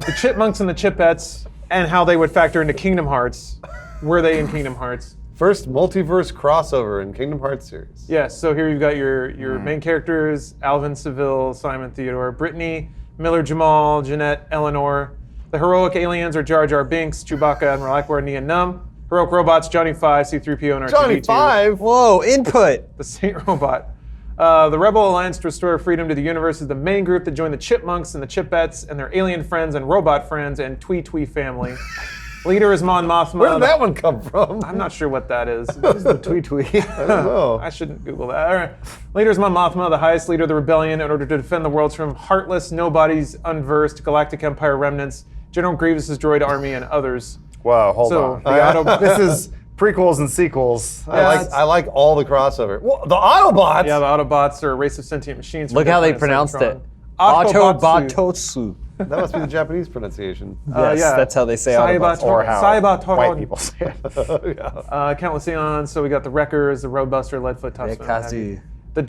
the Chipmunks and the Chipettes and how they would factor into Kingdom Hearts. Were they in Kingdom Hearts? First multiverse crossover in Kingdom Hearts series. Yes, so here you've got your main characters, Alvin, Seville, Simon, Theodore, Brittany, Miller, Jamal, Jeanette, Eleanor. The heroic aliens are Jar Jar Binks, Chewbacca, Admiral Akbar, Nia Num. Heroic robots, Johnny 5, C-3PO, and R2-D2. Johnny 5. Whoa, input. The Saint Robot. The Rebel Alliance to restore freedom to the universe is the main group that joined the Chipmunks and the Chipettes and their alien friends and robot friends and Twee family. Leader is Mon Mothma. Where did that one come from? I'm not sure what that is. Tweet. I don't know. I shouldn't Google that. All right. Leader is Mon Mothma, the highest leader of the rebellion, in order to defend the worlds from heartless, nobodies, unversed, Galactic Empire remnants, General Grievous' droid army, and others. Whoa, hold So, on. the This is prequels and sequels. I like all the crossover. Well, the Autobots. Yeah, the Autobots are a race of sentient machines. from Look how they Death pronounced Planet it. Cybertron. Autobotsu. Autobototsu. That must be the Japanese pronunciation. Yes, that's how they say Autobots. Or how Cybertron. white people say it. Countless Eons. So we got the Wreckers, the Roadbuster, Leadfoot, Topsman. what have you. The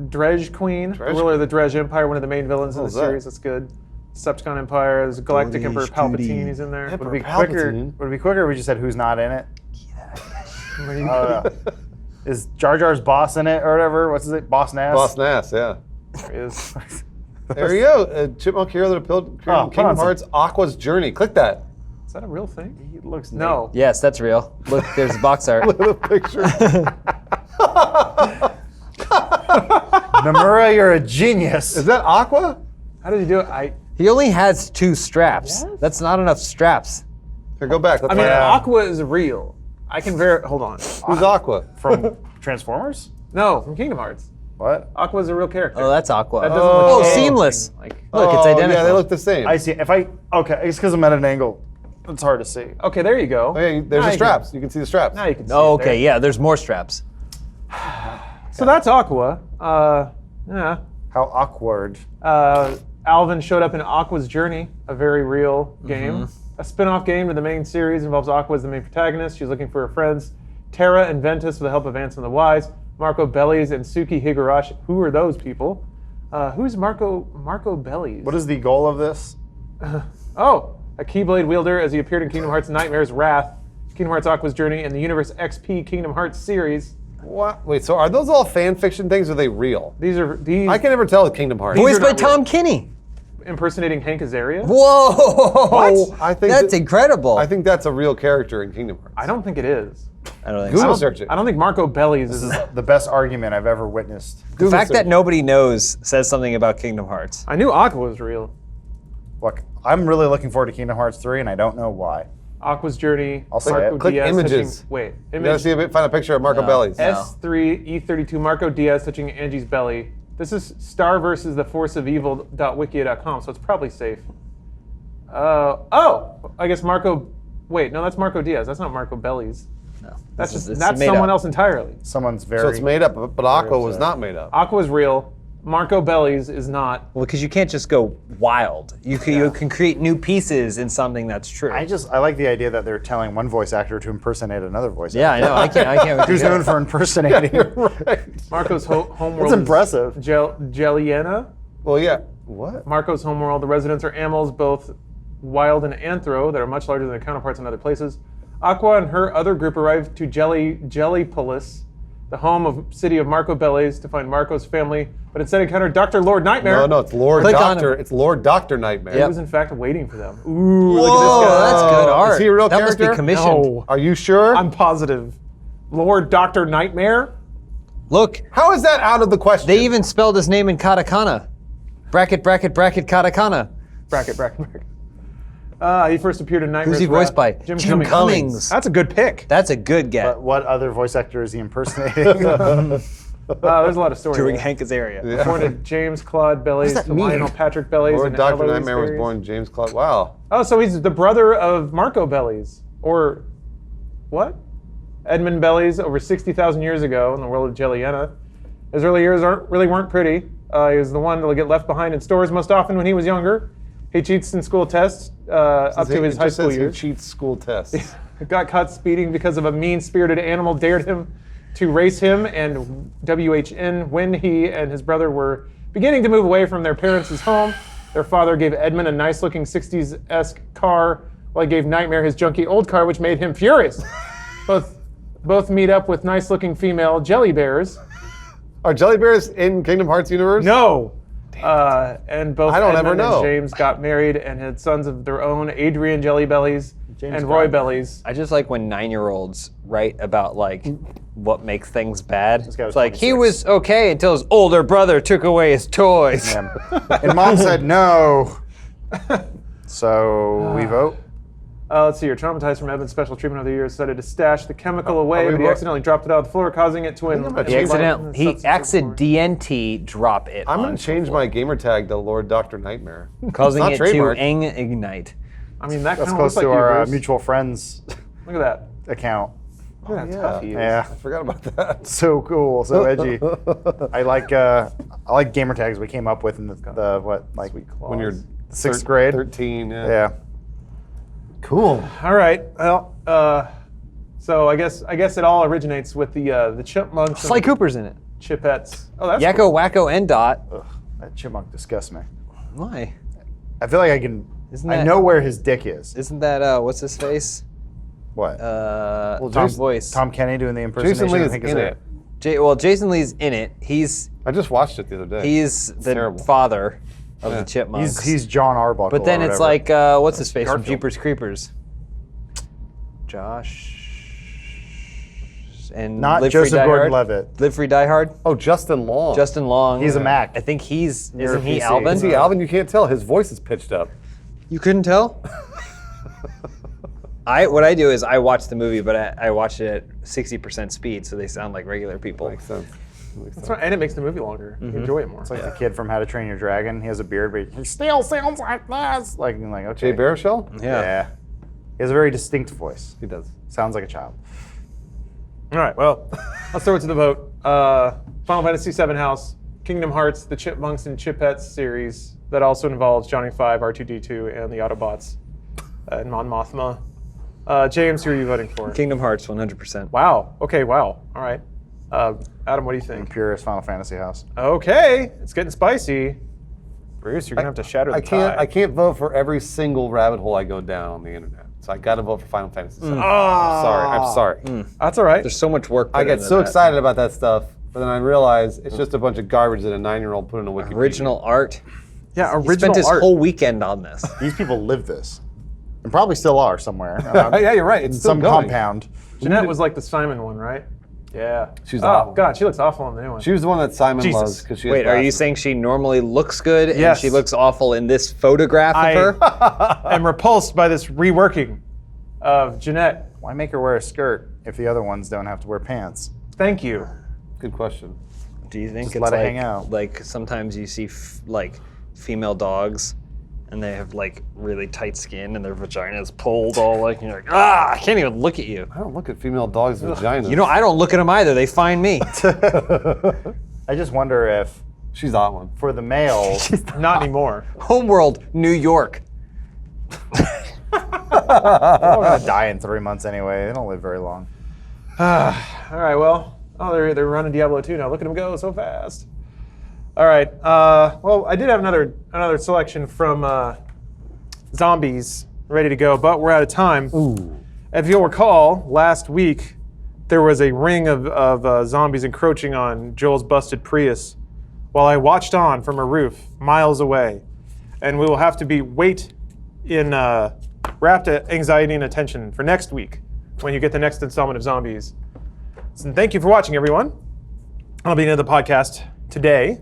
Dredge Queen, ruler of the Dredge Empire, one of the main villains in the Who's that? series. That's good. Decepticon Empire. There's Galactic Emperor Dredge Palpatine. Judy. He's in there. Emperor Would it be quicker? Palpatine. Would it be quicker if we just said who's not in it? Is Jar Jar's boss in it or whatever? What's it? Boss Nass? Boss Nass, yeah. There he is. There you go. Chipmunk Hero that appealed Oh, put Kingdom on some- Hearts Aqua's Journey. Click that. Is that a real thing? He looks No. Yes, that's real. Look, there's box art. Look at the picture. Nomura, you're a genius. Is that Aqua? How did he do it? He only has 2 straps. That's not enough straps. Here, go back. Let's I mean, find out. Aqua is real. I can hold on. Who's Aqua? From Transformers? No, from Kingdom Hearts. What? Aqua is a real character. Oh, that's Aqua. That doesn't Oh, look anything seamless. like- Look, it's Oh, identical. Yeah, they look the same. I see. Okay, it's because I'm at an angle. It's hard to see. Okay, there you go. Okay, there's Now the you straps. You can see the straps. Now you can see Oh, it there. okay, yeah, there's more straps. So that's Aqua. Yeah. How awkward. Alvin showed up in Aqua's Journey, a very real game. A spin-off game to the main series involves Aqua as the main protagonist. She's looking for her friends Terra and Ventus with the help of Ansem the Wise, Marco Bellies and Suki Higurashi. Who are those people? Who's Marco Bellies? What is the goal of this? Oh, a Keyblade wielder as he appeared in Kingdom Hearts Nightmare's Wrath, Kingdom Hearts Aqua's Journey, and the Universe XP Kingdom Hearts series. What? Wait, so are those all fan fiction things or are they real? These I can never tell with Kingdom Hearts. Voiced are by not real. Tom Kinney. impersonating Hank Azaria. Whoa! What? I think that's that- incredible. I think that's a real character in Kingdom Hearts. I don't think it is. I don't think Google so. search it. I don't think Marco Bellies is. The best argument I've ever witnessed. The fact that nobody knows says something about Kingdom Hearts. I knew Aqua was real. Look, I'm really looking forward to Kingdom Hearts 3, and I don't know why. Aqua's Journey. I'll say Marco it. Click Diaz images. Touching, wait, You gotta image see find a picture of Marco No. Bellies. No. S3E32 Marco Diaz touching Angie's belly. This is Star versus the Force of Evil.wikia.com, so it's probably safe. I guess Marco. Wait, no, that's Marco Diaz. That's not Marco Bellies. No, That's this just is- that's made someone up. else entirely. Someone's very. So it's made up, but Aqua was upset. not made up. Aqua's real. Marco Bellies is not. Well, because you can't just go wild. You can create new pieces in something that's true. I like the idea that they're telling one voice actor to impersonate another voice yeah, I know. I can't. actor. Who's known for impersonating. Right. Marco's homeworld. That's impressive. Is Jelliena. Well, yeah. What? Marco's homeworld. The residents are animals, both wild and anthro, that are much larger than their counterparts in other places. Aqua and her other group arrive to Jellypolis, the home of city of Marco Belli's, to find Marco's family, but instead encounter Dr. Lord Nightmare. No, it's Lord Click on Doctor. him. It's Lord Doctor Nightmare. He was in fact waiting for them. Ooh, Whoa, look at this guy. that's good art. Is he a real that must character? be commissioned. No. Are you sure? I'm positive. Lord Dr. Nightmare? Look, How is that out of the question? they even spelled his name in katakana. Bracket, bracket, bracket, katakana. Bracket. He first appeared in Nightmare's Who's he voiced by? Jim Jim Cummings. Cummings. That's a good pick. That's a good get. But what other voice actor is he impersonating? There's a lot of stories. During there. Hank Azaria. Born to James Claude Bellies, that to mean? Lionel Patrick Bellies, Lord and Doctor Eloise Nightmare was Berries. born James Claude. Wow. Oh, so he's the brother of Marco Bellies, or what? Edmund Bellies, over 60,000 years ago in the world of Jelliena. His early years weren't pretty. He was the one to get left behind in stores most often when he was younger. He cheats in school tests up to his high school years. He cheats school tests. Got caught speeding because of a mean-spirited animal dared him to race him and WHN when he and his brother were beginning to move away from their parents' home. Their father gave Edmund a nice-looking 60s-esque car, while he gave Nightmare his junky old car, which made him furious. Both meet up with nice-looking female jelly bears. Are jelly bears in Kingdom Hearts universe? No! And both I don't Edmund ever know. and James got married and had sons of their own, Adrian Jelly Bellies James and Roy Gunn. Bellies. I just like when 9-year-olds write about like what makes things bad. guy was It's like he 26. was okay until his older brother took away his toys. And mom said no. So we vote. Let's see here. Traumatized from Edmund's special treatment over the years, decided to stash the chemical away, we but he vote- accidentally dropped it out on the floor, causing it to I'm gonna He change my- accidentally drop it. I'm on going to change my gamer tag to Lord Doctor Nightmare. causing not it to trademarked. ignite. I mean, that That's kind of close looks like to you, our Bruce. mutual friends Look at that. account. Look at how tough he is. Yeah, I forgot about that. so cool, so edgy. I like gamer tags we came up with in the what, like When you're sixth grade. 13. Yeah. Cool. All right. Well, so I guess it all originates with the chipmunks Sly and Cooper's in it. chipettes. Oh, that's Yakko, cool. Wacko, and Dot. Ugh, that chipmunk disgusts me. Why? I feel like I can. Isn't I that- know where his dick is. Isn't that what's his face? What? Tom's Jason- voice. Tom Kenny doing the impersonation Jason Lee of is Hank in Azaria. it. Well, Jason Lee's in it. He's I just watched it the other day. the terrible. father of the chipmunks. He's John Arbuckle. But then or it's whatever. like what's his face from Garfield. Jeepers Creepers? Josh and Not Live Free, Joseph Die Hard. Gordon-Levitt. Live Free, Die Hard. Oh, Justin Long. Justin Long. He's a Mac. I think he's You're a isn't he PC. Alvin? Is he Alvin? You can't tell. His voice is pitched up. You couldn't tell? What I do is I watch the movie, but I watch it at 60% speed, so they sound like regular people. Makes sense. That's right, and it makes the movie longer. You enjoy it more. It's like the kid from How to Train Your Dragon. He has a beard, but he still sounds like this. Like, I'm like, okay. Jay Baruchel? Yeah. He has a very distinct voice. He does. Sounds like a child. All right, well, let's throw it to the vote. Final Fantasy VII House, Kingdom Hearts, the Chipmunks and Chipettes series that also involves Johnny 5, R2D2, and the Autobots, and Mon Mothma. James, who are you voting for? Kingdom Hearts, 100%. Wow. Okay, wow. All right. Adam, what do you think? Purest Final Fantasy house. Okay, it's getting spicy. Bruce, you're going to have to shatter the I tie. can't vote for every single rabbit hole I go down on the internet. So I got to vote for Final Fantasy. VII. I'm sorry. That's all right. There's so much work. I put get into so that. excited about that stuff, but then I realize it's just a bunch of garbage that a 9-year-old put in a Wikipedia. Original art. Yeah, He original spent his art. whole weekend on this. These people live this. And probably still are somewhere. Yeah, you're right. It's in still some going. compound. Jeanette was like the Simon one, right? Yeah. She's oh, awful. God, she looks awful in the new one. She was the one that Simon Jesus. loves because she. has Wait, are you glasses. saying she normally looks good and Yes. she looks awful in this photograph of her? I'm repulsed by this reworking of Jeanette. Why make her wear a skirt if the other ones don't have to wear pants? Thank you. Good question. Do you think Just it's let it like, hang out. like sometimes you see like female dogs and they have like really tight skin and their vagina is pulled all like, and you're like, I can't even look at you. I don't look at female dogs' vaginas. You know, I don't look at them either. They find me. I just wonder if, she's that one. for the males, Not anymore. Homeworld, New York. they're gonna die in 3 months anyway. They don't live very long. All right, well, they're running Diablo 2 now. Look at them go so fast. All right. Well, I did have another selection from Zombies ready to go, but we're out of time. Ooh. If you'll recall, last week there was a ring of zombies encroaching on Joel's busted Prius while I watched on from a roof miles away. And we will have to wait in rapt anxiety and attention for next week when you get the next installment of Zombies. So thank you for watching, everyone. I'll be into the podcast today.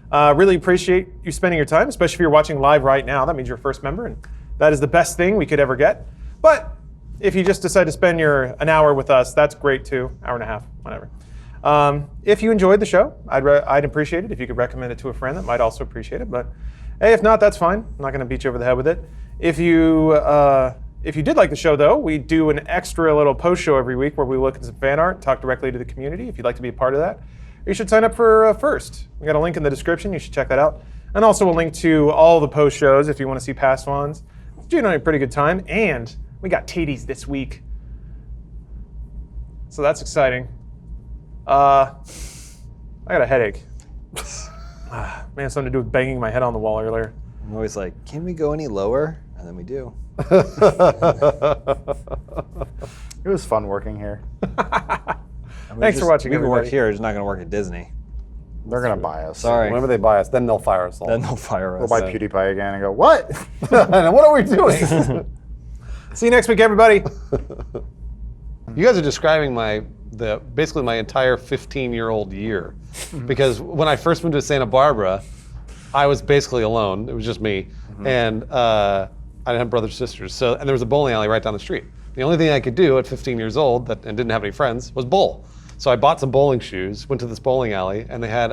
Really appreciate you spending your time, especially if you're watching live right now. That means you're a first member, and that is the best thing we could ever get. But if you just decide to spend an hour with us, that's great too. Hour and a half, whatever. If you enjoyed the show, I'd appreciate it if you could recommend it to a friend that might also appreciate it. But hey, if not, that's fine. I'm not going to beat you over the head with it. If you did like the show, though, we do an extra little post show every week where we look at some fan art, talk directly to the community. If you'd like to be a part of that, you should sign up for first. We got a link in the description. You should check that out. And also a link to all the post shows if you want to see past ones. It's generally a pretty good time. And we got TWEETS this week. So that's exciting. I got a headache. Man, something to do with banging my head on the wall earlier. I'm always like, can we go any lower? And then we do. It was fun working here. Thanks for watching, We can work everybody. here, it's not going to work at Disney. They're gonna buy us. Sorry. Whenever they buy us, then they'll fire us all. Then they'll fire We'll us. buy PewDiePie again and go, what? And what are we doing? See you next week, everybody. You guys are describing basically my entire 15-year-old year. Because when I first moved to Santa Barbara, I was basically alone. It was just me. And I didn't have brothers and sisters. And there was a bowling alley right down the street. The only thing I could do at 15 years old and didn't have any friends was bowl. So I bought some bowling shoes, went to this bowling alley, and they had